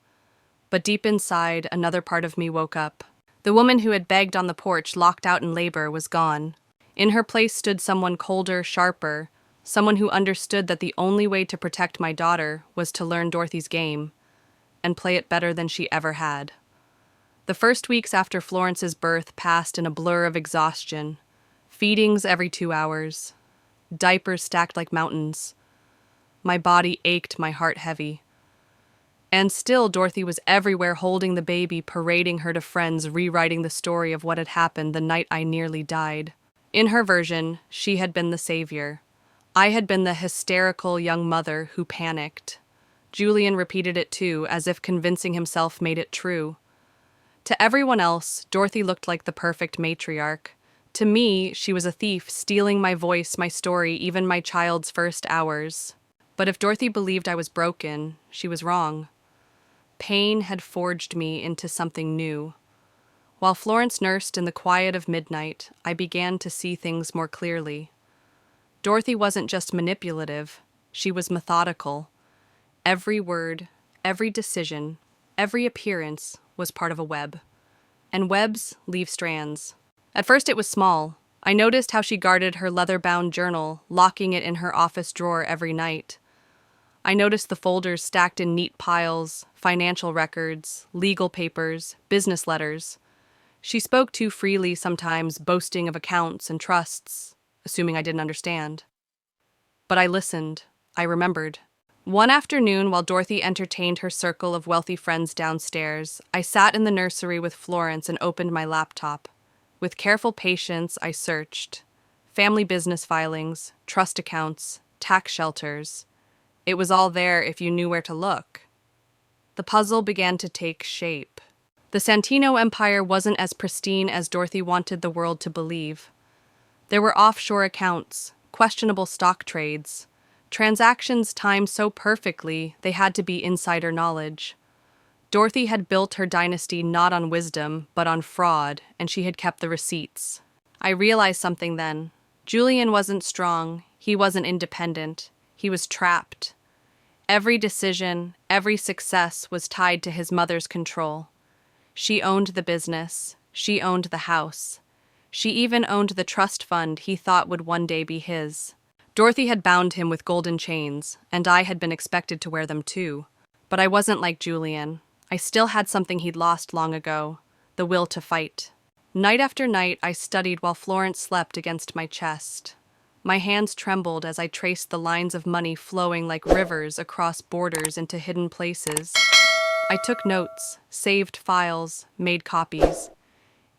But deep inside, another part of me woke up. The woman who had begged on the porch, locked out in labor, was gone. In her place stood someone colder, sharper, someone who understood that the only way to protect my daughter was to learn Dorothy's game, and play it better than she ever had. The first weeks after Florence's birth passed in a blur of exhaustion. Feedings every 2 hours. Diapers stacked like mountains. My body ached, my heart heavy. And still Dorothy was everywhere holding the baby, parading her to friends, rewriting the story of what had happened the night I nearly died. In her version, she had been the savior. I had been the hysterical young mother who panicked. Julian repeated it too, as if convincing himself made it true. To everyone else, Dorothy looked like the perfect matriarch. To me, she was a thief, stealing my voice, my story, even my child's first hours. But if Dorothy believed I was broken, she was wrong. Pain had forged me into something new. While Florence nursed in the quiet of midnight, I began to see things more clearly. Dorothy wasn't just manipulative, she was methodical. Every word, every decision, every appearance was part of a web. And webs leave strands. At first it was small. I noticed how she guarded her leather-bound journal, locking it in her office drawer every night. I noticed the folders stacked in neat piles, financial records, legal papers, business letters. She spoke too freely sometimes, boasting of accounts and trusts, assuming I didn't understand. But I listened. I remembered. One afternoon, while Dorothy entertained her circle of wealthy friends downstairs, I sat in the nursery with Florence and opened my laptop. With careful patience, I searched. Family business filings, trust accounts, tax shelters. It was all there if you knew where to look. The puzzle began to take shape. The Santino Empire wasn't as pristine as Dorothy wanted the world to believe. There were offshore accounts, questionable stock trades, transactions timed so perfectly they had to be insider knowledge. Dorothy had built her dynasty not on wisdom, but on fraud, and she had kept the receipts. I realized something then. Julian wasn't strong, he wasn't independent, he was trapped. Every decision, every success was tied to his mother's control. She owned the business, she owned the house. She even owned the trust fund he thought would one day be his. Dorothy had bound him with golden chains, and I had been expected to wear them too. But I wasn't like Julian. I still had something he'd lost long ago, the will to fight. Night after night, I studied while Florence slept against my chest. My hands trembled as I traced the lines of money flowing like rivers across borders into hidden places. I took notes, saved files, made copies.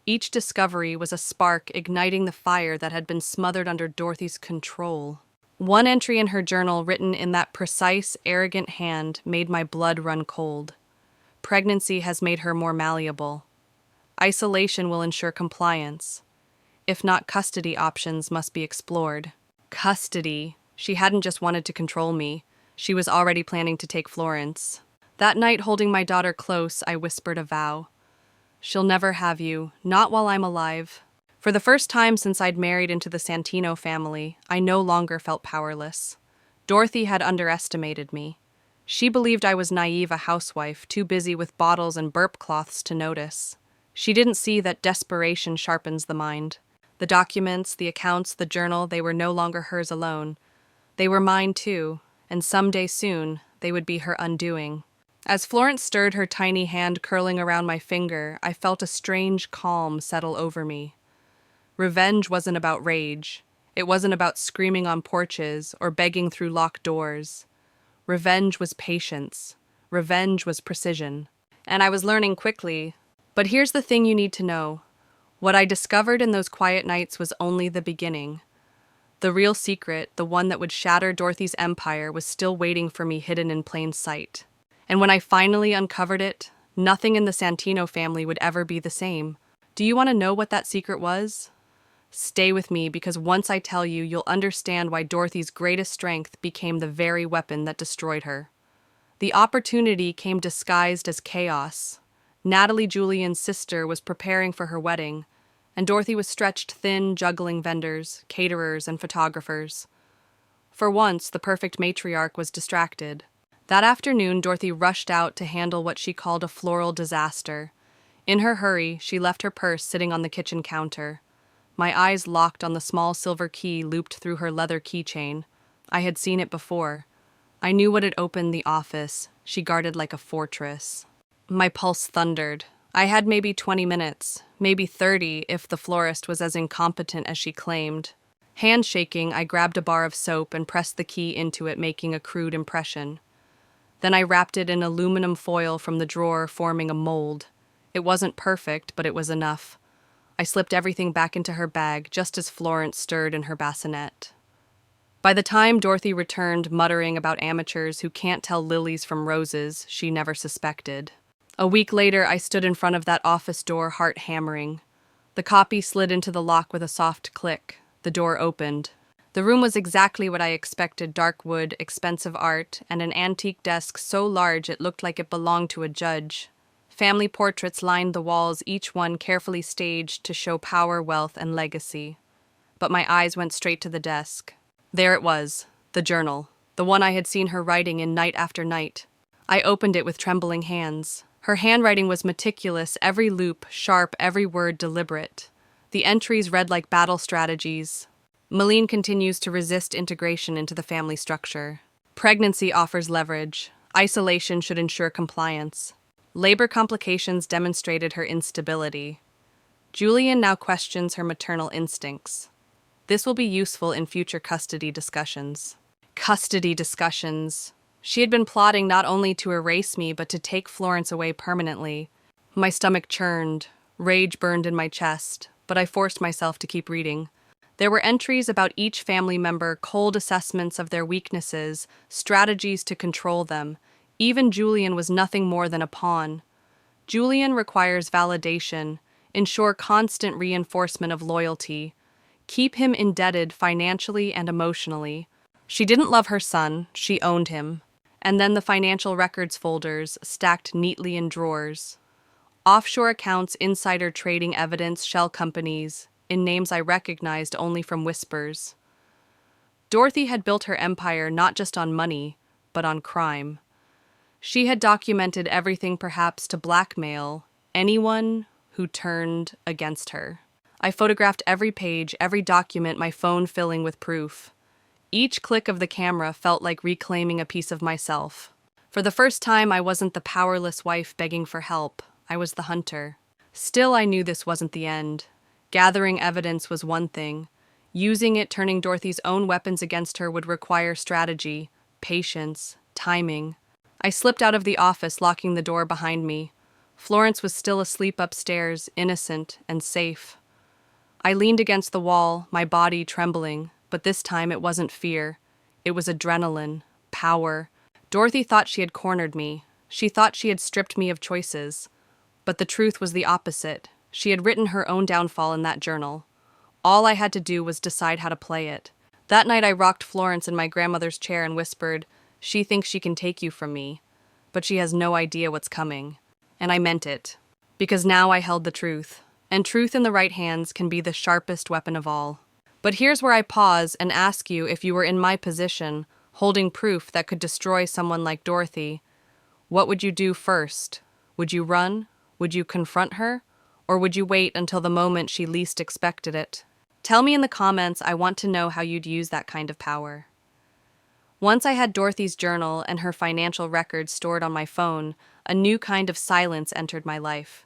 Each discovery was a spark igniting the fire that had been smothered under Dorothy's control. One entry in her journal, written in that precise, arrogant hand, made my blood run cold. Pregnancy has made her more malleable. Isolation will ensure compliance. If not, custody options must be explored. Custody. She hadn't just wanted to control me. She was already planning to take Florence. That night, holding my daughter close, I whispered a vow. She'll never have you, not while I'm alive. For the first time since I'd married into the Santino family, I no longer felt powerless. Dorothy had underestimated me. She believed I was naive, a housewife, too busy with bottles and burp cloths to notice. She didn't see that desperation sharpens the mind. The documents, the accounts, the journal, they were no longer hers alone. They were mine too, and someday soon, they would be her undoing. As Florence stirred her tiny hand curling around my finger, I felt a strange calm settle over me. Revenge wasn't about rage. It wasn't about screaming on porches or begging through locked doors. Revenge was patience. Revenge was precision. And I was learning quickly. But here's the thing you need to know. What I discovered in those quiet nights was only the beginning. The real secret, the one that would shatter Dorothy's empire, was still waiting for me hidden in plain sight. And when I finally uncovered it, nothing in the Santino family would ever be the same. Do you want to know what that secret was? Stay with me, because once I tell you, you'll understand why Dorothy's greatest strength became the very weapon that destroyed her. The opportunity came disguised as chaos. Natalie, Julian's sister, was preparing for her wedding, and Dorothy was stretched thin, juggling vendors, caterers, and photographers. For once, the perfect matriarch was distracted. That afternoon, Dorothy rushed out to handle what she called a floral disaster. In her hurry, she left her purse sitting on the kitchen counter. My eyes locked on the small silver key looped through her leather keychain. I had seen it before. I knew what had opened the office. She guarded like a fortress. My pulse thundered. I had maybe 20 minutes, maybe 30 if the florist was as incompetent as she claimed. Hand shaking, I grabbed a bar of soap and pressed the key into it, making a crude impression. Then I wrapped it in aluminum foil from the drawer, forming a mold. It wasn't perfect, but it was enough. I slipped everything back into her bag, just as Florence stirred in her bassinet. By the time Dorothy returned, muttering about amateurs who can't tell lilies from roses, she never suspected. A week later, I stood in front of that office door, heart hammering. The copy slid into the lock with a soft click. The door opened. The room was exactly what I expected: dark wood, expensive art, and an antique desk so large it looked like it belonged to a judge. Family portraits lined the walls, each one carefully staged to show power, wealth, and legacy. But my eyes went straight to the desk. There it was, the journal, the one I had seen her writing in night after night. I opened it with trembling hands. Her handwriting was meticulous, every loop sharp, every word deliberate. The entries read like battle strategies. Malene continues to resist integration into the family structure. Pregnancy offers leverage. Isolation should ensure compliance. Labor complications demonstrated her instability. Julian now questions her maternal instincts. This will be useful in future custody discussions. Custody discussions. She had been plotting not only to erase me, but to take Florence away permanently. My stomach churned. Rage burned in my chest, but I forced myself to keep reading. There were entries about each family member, cold assessments of their weaknesses, strategies to control them. Even Julian was nothing more than a pawn. Julian requires validation, ensure constant reinforcement of loyalty, keep him indebted financially and emotionally. She didn't love her son, she owned him. And then the financial records folders stacked neatly in drawers. Offshore accounts, insider trading evidence, shell companies, in names I recognized only from whispers. Dorothy had built her empire not just on money, but on crime. She had documented everything, perhaps to blackmail anyone who turned against her. I photographed every page, every document, my phone filling with proof. Each click of the camera felt like reclaiming a piece of myself. For the first time, I wasn't the powerless wife begging for help. I was the hunter. Still, I knew this wasn't the end. Gathering evidence was one thing. Using it, turning Dorothy's own weapons against her, would require strategy, patience, timing. I slipped out of the office, locking the door behind me. Florence was still asleep upstairs, innocent and safe. I leaned against the wall, my body trembling, but this time it wasn't fear. It was adrenaline, power. Dorothy thought she had cornered me. She thought she had stripped me of choices. But the truth was the opposite. She had written her own downfall in that journal. All I had to do was decide how to play it. That night I rocked Florence in my grandmother's chair and whispered, "She thinks she can take you from me, but she has no idea what's coming." And I meant it. Because now I held the truth. And truth in the right hands can be the sharpest weapon of all. But here's where I pause and ask you, if you were in my position, holding proof that could destroy someone like Dorothy, what would you do first? Would you run? Would you confront her? Or would you wait until the moment she least expected it? Tell me in the comments. I want to know how you'd use that kind of power. Once I had Dorothy's journal and her financial records stored on my phone, a new kind of silence entered my life.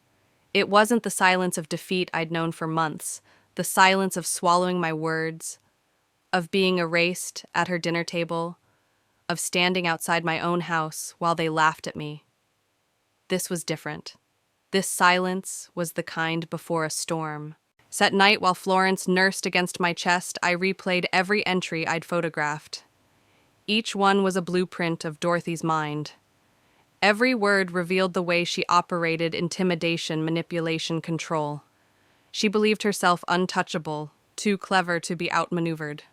It wasn't the silence of defeat I'd known for months, the silence of swallowing my words, of being erased at her dinner table, of standing outside my own house while they laughed at me. This was different. This silence was the kind before a storm. At night, while Florence nursed against my chest, I replayed every entry I'd photographed. Each one was a blueprint of Dorothy's mind. Every word revealed the way she operated: intimidation, manipulation, control. She believed herself untouchable, too clever to be outmaneuvered.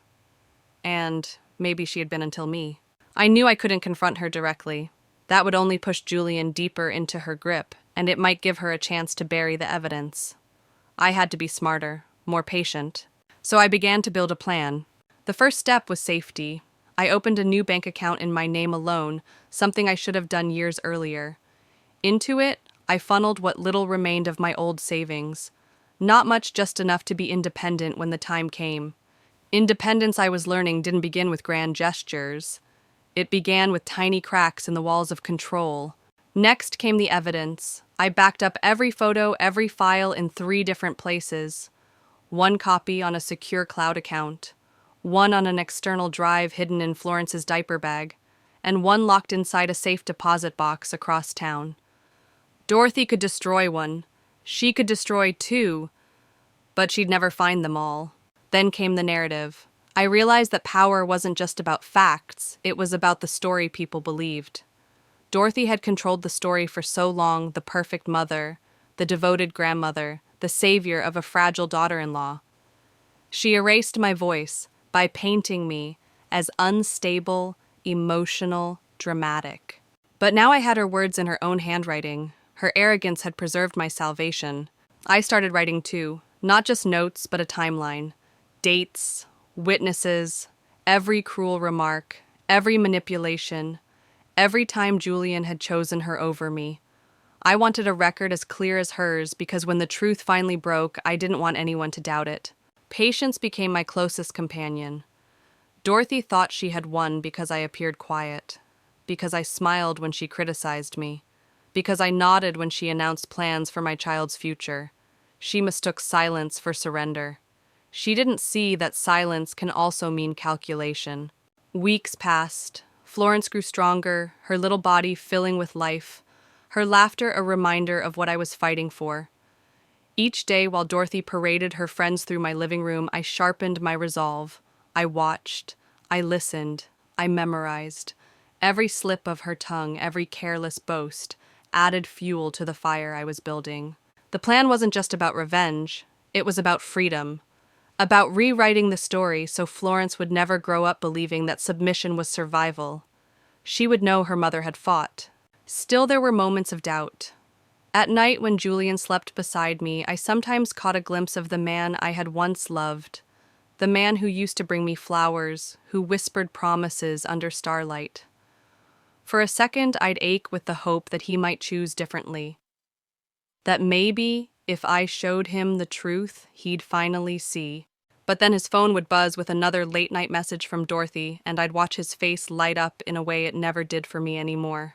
And maybe she had been until me. I knew I couldn't confront her directly. That would only push Julian deeper into her grip, and it might give her a chance to bury the evidence. I had to be smarter, more patient. So I began to build a plan. The first step was safety. I opened a new bank account in my name alone, something I should have done years earlier. Into it, I funneled what little remained of my old savings. Not much, just enough to be independent when the time came. Independence, I was learning, didn't begin with grand gestures. It began with tiny cracks in the walls of control. Next came the evidence. I backed up every photo, every file in 3 different places. One copy on a secure cloud account, one on an external drive hidden in Florence's diaper bag, and one locked inside a safe deposit box across town. Dorothy could destroy one. She could destroy 2, but she'd never find them all. Then came the narrative. I realized that power wasn't just about facts, it was about the story people believed. Dorothy had controlled the story for so long: the perfect mother, the devoted grandmother, the savior of a fragile daughter-in-law. She erased my voice by painting me as unstable, emotional, dramatic. But now I had her words in her own handwriting. Her arrogance had preserved my salvation. I started writing too, not just notes, but a timeline. Dates, witnesses, every cruel remark, every manipulation, every time Julian had chosen her over me. I wanted a record as clear as hers, because when the truth finally broke, I didn't want anyone to doubt it. Patience became my closest companion. Dorothy thought she had won because I appeared quiet, because I smiled when she criticized me, because I nodded when she announced plans for my child's future. She mistook silence for surrender. She didn't see that silence can also mean calculation. Weeks passed. Florence grew stronger, her little body filling with life, her laughter a reminder of what I was fighting for. Each day, while Dorothy paraded her friends through my living room, I sharpened my resolve. I watched, I listened, I memorized. Every slip of her tongue, every careless boast, added fuel to the fire I was building. The plan wasn't just about revenge, it was about freedom. About rewriting the story so Florence would never grow up believing that submission was survival. She would know her mother had fought. Still, there were moments of doubt. At night, when Julian slept beside me, I sometimes caught a glimpse of the man I had once loved. The man who used to bring me flowers, who whispered promises under starlight. For a second, I'd ache with the hope that he might choose differently. That maybe, if I showed him the truth, he'd finally see. But then his phone would buzz with another late-night message from Dorothy, and I'd watch his face light up in a way it never did for me anymore.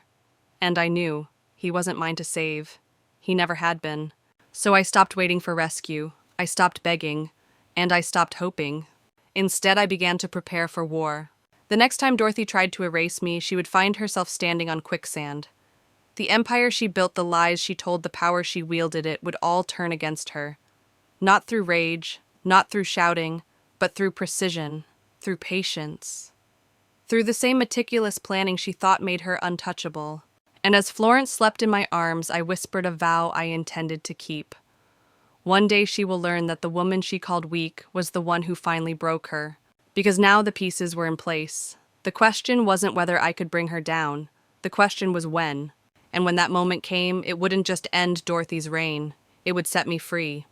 And I knew he wasn't mine to save. He never had been. So I stopped waiting for rescue. I stopped begging. And I stopped hoping. Instead, I began to prepare for war. The next time Dorothy tried to erase me, she would find herself standing on quicksand. The empire she built, the lies she told, the power she wielded, it would all turn against her. Not through rage, not through shouting, but through precision, through patience. Through the same meticulous planning she thought made her untouchable. And as Florence slept in my arms, I whispered a vow I intended to keep. One day she will learn that the woman she called weak was the one who finally broke her. Because now the pieces were in place. The question wasn't whether I could bring her down. The question was when. And when that moment came, it wouldn't just end Dorothy's reign. It would set me free.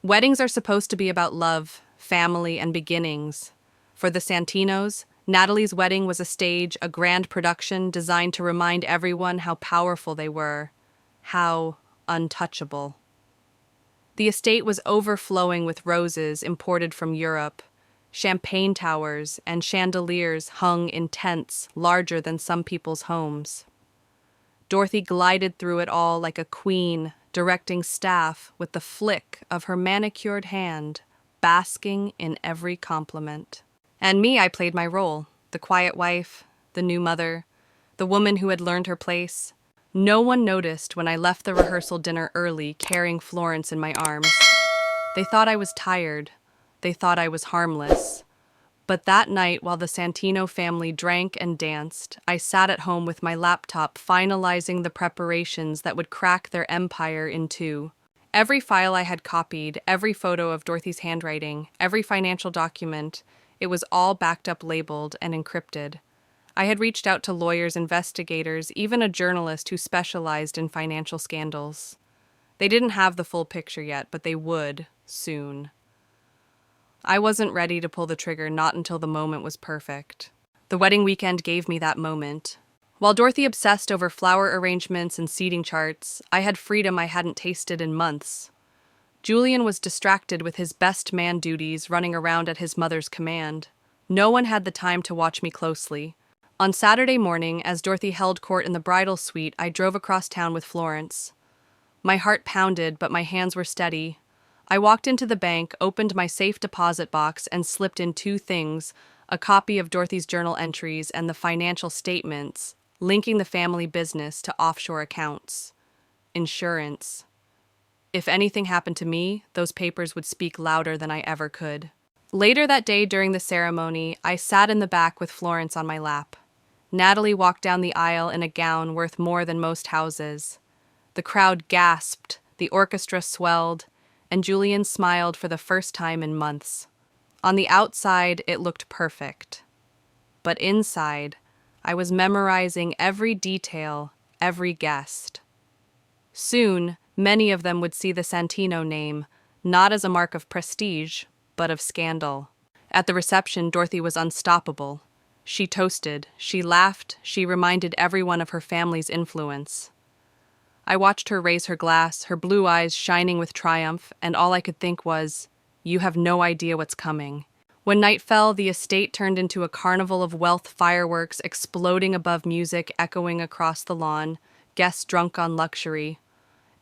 Weddings are supposed to be about love, family, and beginnings. For the Santinos, Natalie's wedding was a stage, a grand production designed to remind everyone how powerful they were, how untouchable. The estate was overflowing with roses imported from Europe. Champagne towers and chandeliers hung in tents larger than some people's homes. Dorothy glided through it all like a queen, directing staff with the flick of her manicured hand, basking in every compliment. And me, I played my role, the quiet wife, the new mother, the woman who had learned her place. No one noticed when I left the rehearsal dinner early, carrying Florence in my arms. They thought I was tired. They thought I was harmless. But that night, while the Santino family drank and danced, I sat at home with my laptop finalizing the preparations that would crack their empire in two. Every file I had copied, every photo of Dorothy's handwriting, every financial document, it was all backed up, labeled, and encrypted. I had reached out to lawyers, investigators, even a journalist who specialized in financial scandals. They didn't have the full picture yet, but they would, soon. I wasn't ready to pull the trigger, not until the moment was perfect. The wedding weekend gave me that moment. While Dorothy obsessed over flower arrangements and seating charts, I had freedom I hadn't tasted in months. Julian was distracted with his best man duties, running around at his mother's command. No one had the time to watch me closely. On Saturday morning, as Dorothy held court in the bridal suite, I drove across town with Florence. My heart pounded, but my hands were steady. I walked into the bank, opened my safe deposit box, and slipped in two things: a copy of Dorothy's journal entries and the financial statements, linking the family business to offshore accounts. Insurance. If anything happened to me, those papers would speak louder than I ever could. Later that day during the ceremony, I sat in the back with Florence on my lap. Natalie walked down the aisle in a gown worth more than most houses. The crowd gasped, the orchestra swelled, and Julian smiled for the first time in months. On the outside, it looked perfect. But inside, I was memorizing every detail, every guest. Soon, many of them would see the Santino name, not as a mark of prestige, but of scandal. At the reception, Dorothy was unstoppable. She toasted, she laughed, she reminded everyone of her family's influence. I watched her raise her glass, her blue eyes shining with triumph, and all I could think was, "You have no idea what's coming." When night fell, the estate turned into a carnival of wealth, fireworks exploding above, music echoing across the lawn, guests drunk on luxury.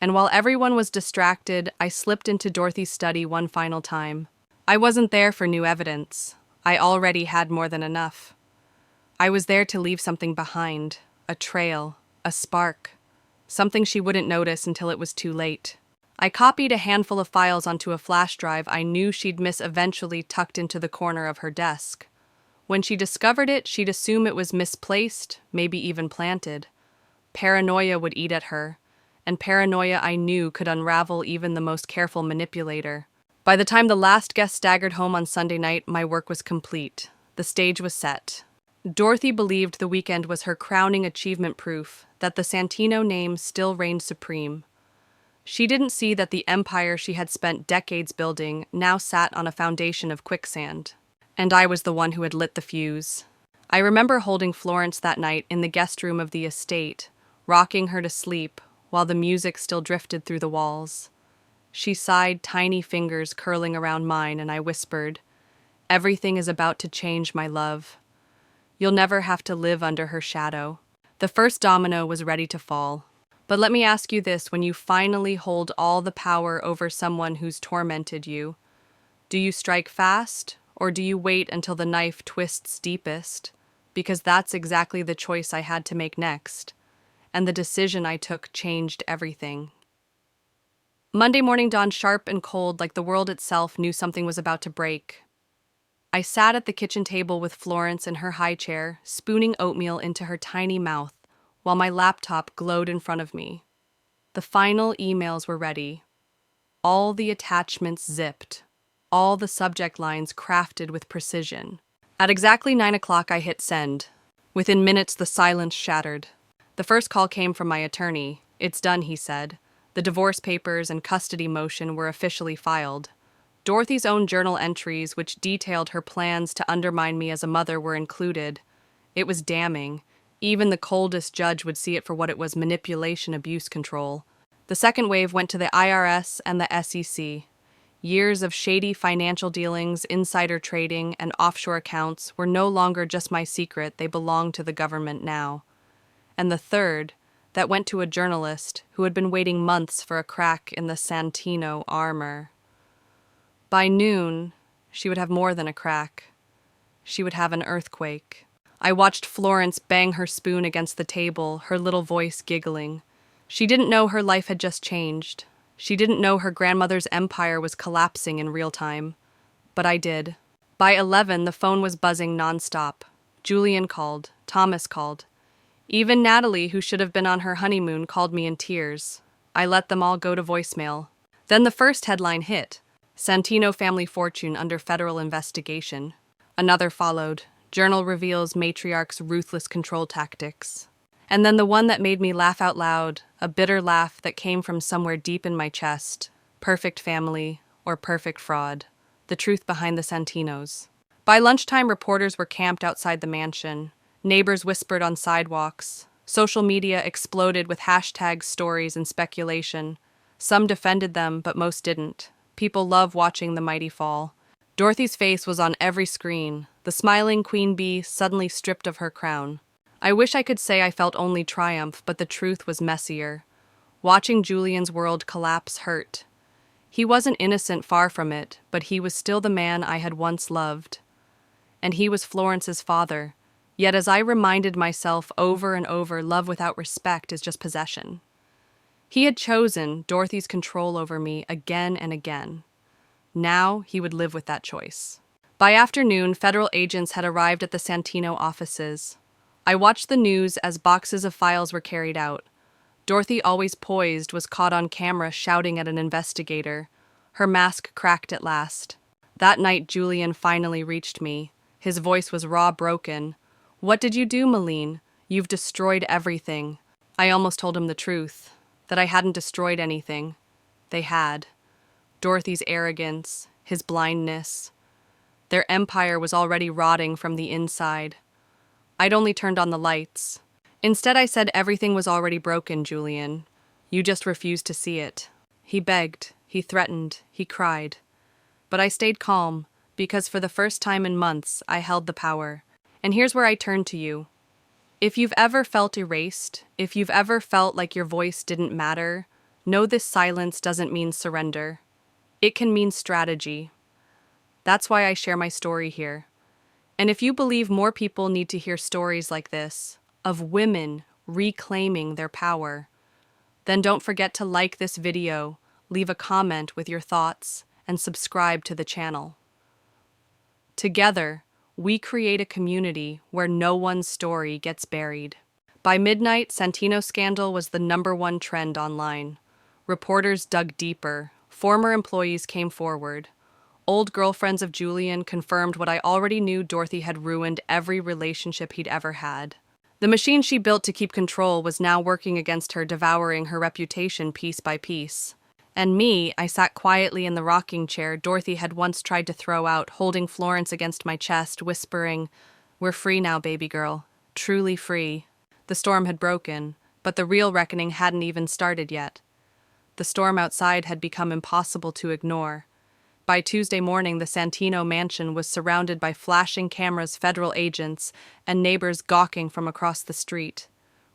And while everyone was distracted, I slipped into Dorothy's study one final time. I wasn't there for new evidence. I already had more than enough. I was there to leave something behind, a trail, a spark. Something she wouldn't notice until it was too late. I copied a handful of files onto a flash drive I knew she'd miss, eventually tucked into the corner of her desk. When she discovered it, she'd assume it was misplaced, maybe even planted. Paranoia would eat at her, and paranoia I knew could unravel even the most careful manipulator. By the time the last guest staggered home on Sunday night, my work was complete. The stage was set. Dorothy believed the weekend was her crowning achievement, proof that the Santino name still reigned supreme. She didn't see that the empire she had spent decades building now sat on a foundation of quicksand. And I was the one who had lit the fuse. I remember holding Florence that night in the guest room of the estate, rocking her to sleep while the music still drifted through the walls. She sighed, tiny fingers curling around mine, and I whispered, "Everything is about to change, my love. You'll never have to live under her shadow." The first domino was ready to fall. But let me ask you this: when you finally hold all the power over someone who's tormented you, do you strike fast, or do you wait until the knife twists deepest? Because that's exactly the choice I had to make next, and the decision I took changed everything. Monday morning dawned sharp and cold, like the world itself knew something was about to break. I sat at the kitchen table with Florence in her high chair, spooning oatmeal into her tiny mouth, while my laptop glowed in front of me. The final emails were ready. All the attachments zipped, all the subject lines crafted with precision. At exactly 9 o'clock, I hit send. Within minutes, the silence shattered. The first call came from my attorney. "It's done," he said. The divorce papers and custody motion were officially filed. Dorothy's own journal entries, which detailed her plans to undermine me as a mother, were included. It was damning. Even the coldest judge would see it for what it was: manipulation, abuse, control. The second wave went to the IRS and the SEC. Years of shady financial dealings, insider trading, and offshore accounts were no longer just my secret, they belonged to the government now. And the third, that went to a journalist who had been waiting months for a crack in the Santino armor. By noon, she would have more than a crack. She would have an earthquake. I watched Florence bang her spoon against the table, her little voice giggling. She didn't know her life had just changed. She didn't know her grandmother's empire was collapsing in real time. But I did. By 11, the phone was buzzing nonstop. Julian called. Thomas called. Even Natalie, who should have been on her honeymoon, called me in tears. I let them all go to voicemail. Then the first headline hit: Santino family fortune under federal investigation. Another followed: Journal reveals matriarch's ruthless control tactics. And then the one that made me laugh out loud, a bitter laugh that came from somewhere deep in my chest: perfect family or perfect fraud. The truth behind the Santinos. By lunchtime, reporters were camped outside the mansion. Neighbors whispered on sidewalks. Social media exploded with hashtags, stories, and speculation. Some defended them, but most didn't. People love watching the mighty fall. Dorothy's face was on every screen, the smiling queen bee suddenly stripped of her crown. I wish I could say I felt only triumph, but the truth was messier. Watching Julian's world collapse hurt. He wasn't innocent, far from it, but he was still the man I had once loved. And he was Florence's father. Yet as I reminded myself over and over, love without respect is just possession. He had chosen Dorothy's control over me again and again. Now he would live with that choice. By afternoon, federal agents had arrived at the Santino offices. I watched the news as boxes of files were carried out. Dorothy, always poised, was caught on camera shouting at an investigator. Her mask cracked at last. That night, Julian finally reached me. His voice was raw, broken. "What did you do, Malene? You've destroyed everything." I almost told him the truth, that I hadn't destroyed anything. They had. Dorothy's arrogance, his blindness. Their empire was already rotting from the inside. I'd only turned on the lights. Instead, I said, "Everything was already broken, Julian. You just refused to see it." He begged, he threatened, he cried. But I stayed calm, because for the first time in months, I held the power. And here's where I turn to you. If you've ever felt erased, if you've ever felt like your voice didn't matter, know this: silence doesn't mean surrender. It can mean strategy. That's why I share my story here. And if you believe more people need to hear stories like this, of women reclaiming their power, then don't forget to like this video, leave a comment with your thoughts, and subscribe to the channel. Together, we create a community where no one's story gets buried. By midnight, Santino's scandal was the #1 trend online. Reporters dug deeper. Former employees came forward. Old girlfriends of Julian confirmed what I already knew: Dorothy had ruined every relationship he'd ever had. The machine she built to keep control was now working against her, devouring her reputation piece by piece. And me, I sat quietly in the rocking chair Dorothy had once tried to throw out, holding Florence against my chest, whispering, "We're free now, baby girl. Truly free." The storm had broken, but the real reckoning hadn't even started yet. The storm outside had become impossible to ignore. By Tuesday morning, the Santino mansion was surrounded by flashing cameras, federal agents, and neighbors gawking from across the street.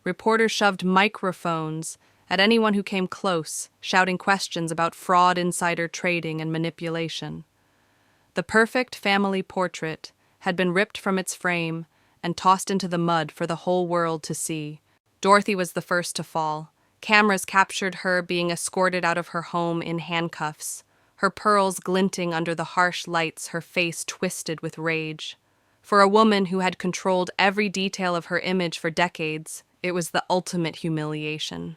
Reporters shoved microphones at anyone who came close, shouting questions about fraud, insider trading, and manipulation. The perfect family portrait had been ripped from its frame and tossed into the mud for the whole world to see. Dorothy was the first to fall. Cameras captured her being escorted out of her home in handcuffs, her pearls glinting under the harsh lights, her face twisted with rage. For a woman who had controlled every detail of her image for decades, it was the ultimate humiliation.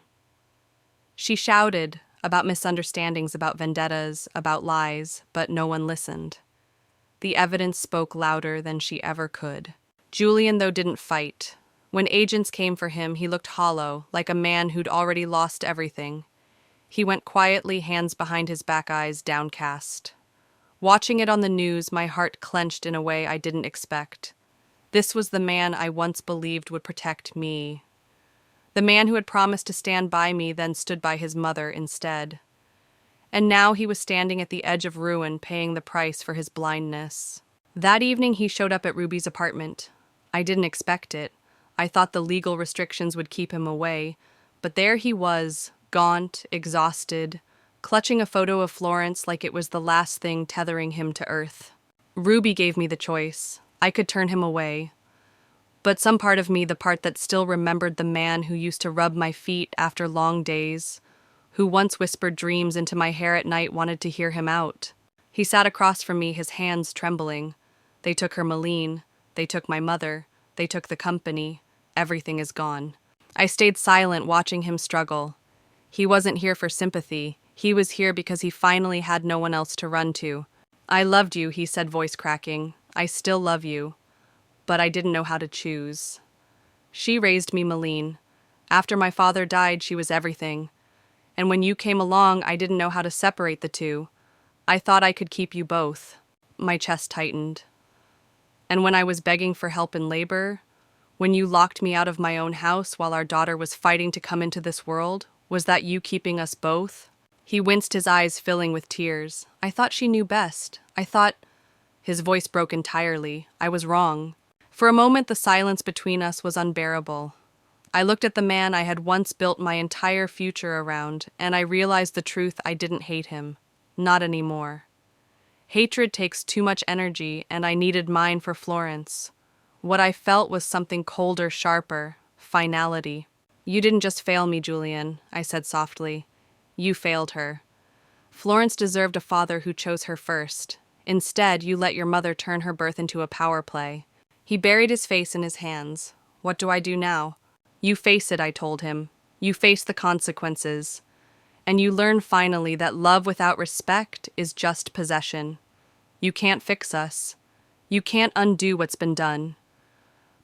She shouted about misunderstandings, about vendettas, about lies, but no one listened. The evidence spoke louder than she ever could. Julian, though, didn't fight. When agents came for him, he looked hollow, like a man who'd already lost everything. He went quietly, hands behind his back, eyes downcast. Watching it on the news, my heart clenched in a way I didn't expect. This was the man I once believed would protect me. The man who had promised to stand by me, then stood by his mother instead. And now he was standing at the edge of ruin, paying the price for his blindness. That evening he showed up at Ruby's apartment. I didn't expect it. I thought the legal restrictions would keep him away, but there he was, gaunt, exhausted, clutching a photo of Florence like it was the last thing tethering him to earth. Ruby gave me the choice. I could turn him away. But some part of me, the part that still remembered the man who used to rub my feet after long days, who once whispered dreams into my hair at night, wanted to hear him out. He sat across from me, his hands trembling. They took her Malene. They took my mother. They took the company. Everything is gone. I stayed silent, watching him struggle. He wasn't here for sympathy. He was here because he finally had no one else to run to. "I loved you," he said, voice cracking. "I still love you. But I didn't know how to choose. She raised me, Malene. After my father died, she was everything. And when you came along, I didn't know how to separate the two. I thought I could keep you both." My chest tightened. "And when I was begging for help in labor, when you locked me out of my own house while our daughter was fighting to come into this world, was that you keeping us both?" He winced, his eyes filling with tears. "I thought she knew best. I thought—" His voice broke entirely. I was wrong. For a moment, the silence between us was unbearable. I looked at the man I had once built my entire future around, and I realized the truth: I didn't hate him. Not anymore. Hatred takes too much energy, and I needed mine for Florence. What I felt was something colder, sharper: finality. "You didn't just fail me, Julian," I said softly. "You failed her. Florence deserved a father who chose her first. Instead, you let your mother turn her birth into a power play." He buried his face in his hands. "What do I do now?" "You face it," I told him. "You face the consequences. And you learn finally that love without respect is just possession. You can't fix us. You can't undo what's been done.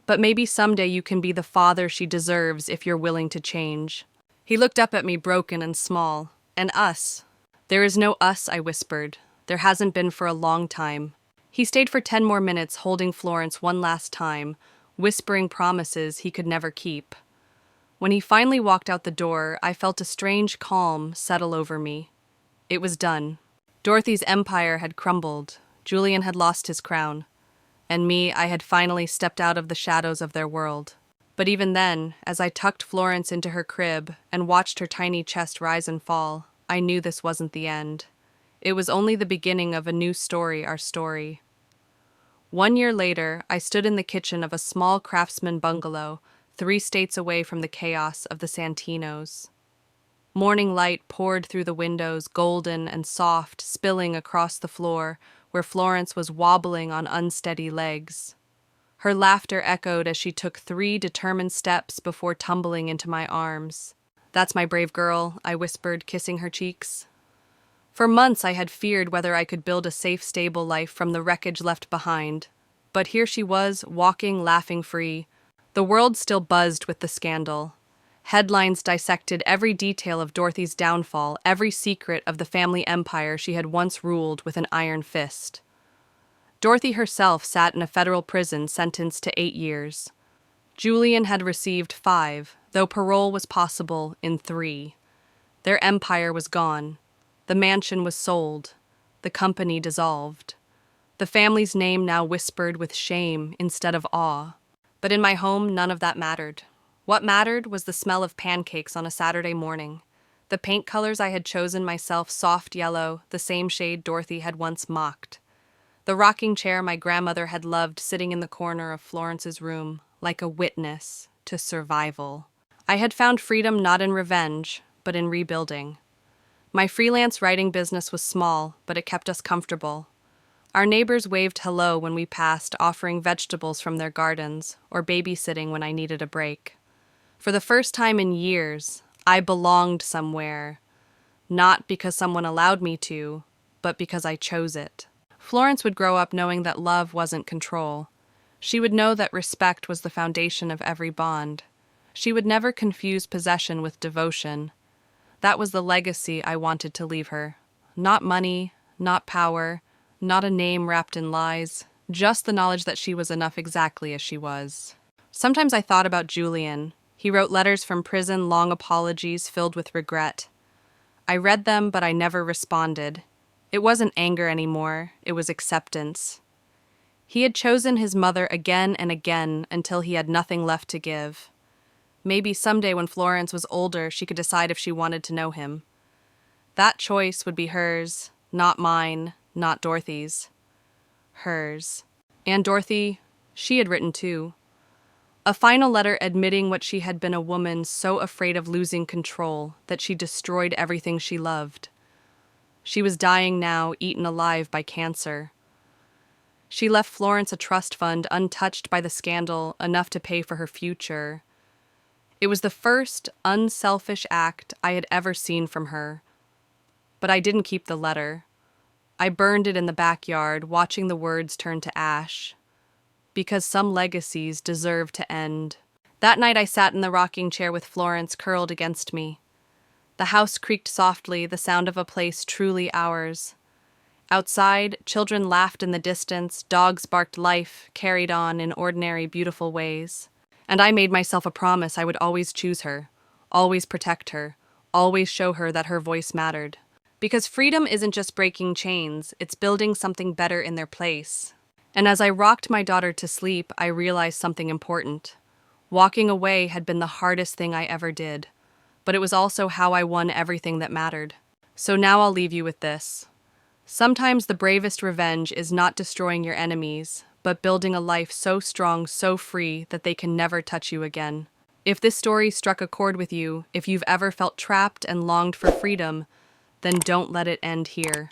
But maybe someday you can be the father she deserves if you're willing to change." He looked up at me, broken and small. "And us?" "There is no us," I whispered. "There hasn't been for a long time." He stayed for 10 more minutes, holding Florence one last time, whispering promises he could never keep. When he finally walked out the door, I felt a strange calm settle over me. It was done. Dorothy's empire had crumbled. Julian had lost his crown. And me, I had finally stepped out of the shadows of their world. But even then, as I tucked Florence into her crib and watched her tiny chest rise and fall, I knew this wasn't the end. It was only the beginning of a new story, our story. 1 year later, I stood in the kitchen of a small craftsman bungalow, 3 states away from the chaos of the Santinos. Morning light poured through the windows, golden and soft, spilling across the floor where Florence was wobbling on unsteady legs. Her laughter echoed as she took 3 determined steps before tumbling into my arms. "That's my brave girl," I whispered, kissing her cheeks. For months I had feared whether I could build a safe, stable life from the wreckage left behind. But here she was, walking, laughing free. The world still buzzed with the scandal. Headlines dissected every detail of Dorothy's downfall, every secret of the family empire she had once ruled with an iron fist. Dorothy herself sat in a federal prison sentenced to 8 years. Julian had received 5, though parole was possible in 3. Their empire was gone. The mansion was sold. The company dissolved. The family's name now whispered with shame instead of awe. But in my home, none of that mattered. What mattered was the smell of pancakes on a Saturday morning. The paint colors I had chosen myself, soft yellow, the same shade Dorothy had once mocked. The rocking chair my grandmother had loved sitting in the corner of Florence's room, like a witness to survival. I had found freedom not in revenge, but in rebuilding. My freelance writing business was small, but it kept us comfortable. Our neighbors waved hello when we passed, offering vegetables from their gardens, or babysitting when I needed a break. For the first time in years, I belonged somewhere, not because someone allowed me to, but because I chose it. Florence would grow up knowing that love wasn't control. She would know that respect was the foundation of every bond. She would never confuse possession with devotion. That was the legacy I wanted to leave her. Not money, not power, not a name wrapped in lies, just the knowledge that she was enough exactly as she was. Sometimes I thought about Julian. He wrote letters from prison, long apologies filled with regret. I read them, but I never responded. It wasn't anger anymore, it was acceptance. He had chosen his mother again and again until he had nothing left to give. Maybe someday when Florence was older, she could decide if she wanted to know him. That choice would be hers, not mine, not Dorothy's. Hers. And Dorothy, she had written too. A final letter admitting what she had been, a woman so afraid of losing control that she destroyed everything she loved. She was dying now, eaten alive by cancer. She left Florence a trust fund untouched by the scandal, enough to pay for her future. It was the first unselfish act I had ever seen from her. But I didn't keep the letter. I burned it in the backyard, watching the words turn to ash. Because some legacies deserve to end. That night I sat in the rocking chair with Florence curled against me. The house creaked softly, the sound of a place truly ours. Outside, children laughed in the distance, dogs barked life, carried on in ordinary, beautiful ways. And I made myself a promise I would always choose her, always protect her, always show her that her voice mattered. Because freedom isn't just breaking chains, it's building something better in their place. And as I rocked my daughter to sleep, I realized something important. Walking away had been the hardest thing I ever did, but it was also how I won everything that mattered. So now I'll leave you with this. Sometimes the bravest revenge is not destroying your enemies, but building a life so strong, so free, that they can never touch you again. If this story struck a chord with you, if you've ever felt trapped and longed for freedom, then don't let it end here.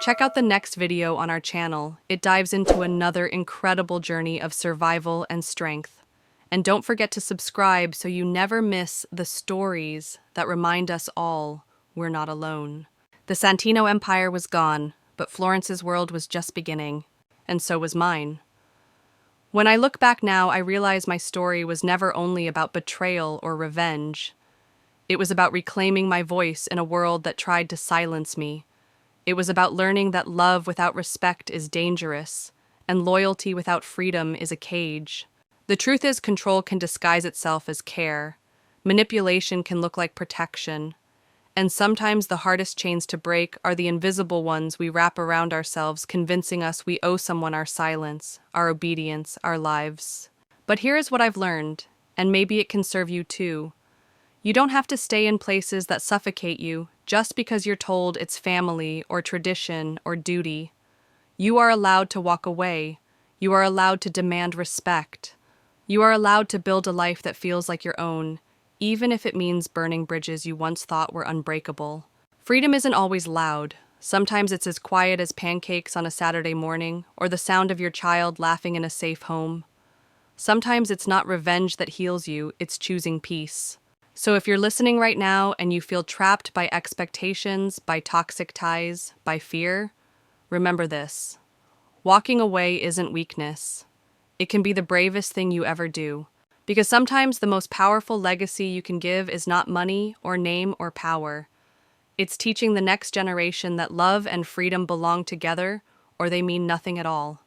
Check out the next video on our channel. It dives into another incredible journey of survival and strength. And don't forget to subscribe so you never miss the stories that remind us all we're not alone. The Santino Empire was gone, but Florence's world was just beginning. And so was mine. When I look back now, I realize my story was never only about betrayal or revenge. It was about reclaiming my voice in a world that tried to silence me. It was about learning that love without respect is dangerous, and loyalty without freedom is a cage. The truth is, control can disguise itself as care. Manipulation can look like protection. And sometimes the hardest chains to break are the invisible ones we wrap around ourselves, convincing us we owe someone our silence, our obedience, our lives. But here is what I've learned, and maybe it can serve you too. You don't have to stay in places that suffocate you just because you're told it's family or tradition or duty. You are allowed to walk away. You are allowed to demand respect. You are allowed to build a life that feels like your own, even if it means burning bridges you once thought were unbreakable. Freedom isn't always loud. Sometimes it's as quiet as pancakes on a Saturday morning, or the sound of your child laughing in a safe home. Sometimes it's not revenge that heals you, it's choosing peace. So if you're listening right now and you feel trapped by expectations, by toxic ties, by fear, remember this. Walking away isn't weakness. It can be the bravest thing you ever do. Because sometimes the most powerful legacy you can give is not money or name or power. It's teaching the next generation that love and freedom belong together, or they mean nothing at all.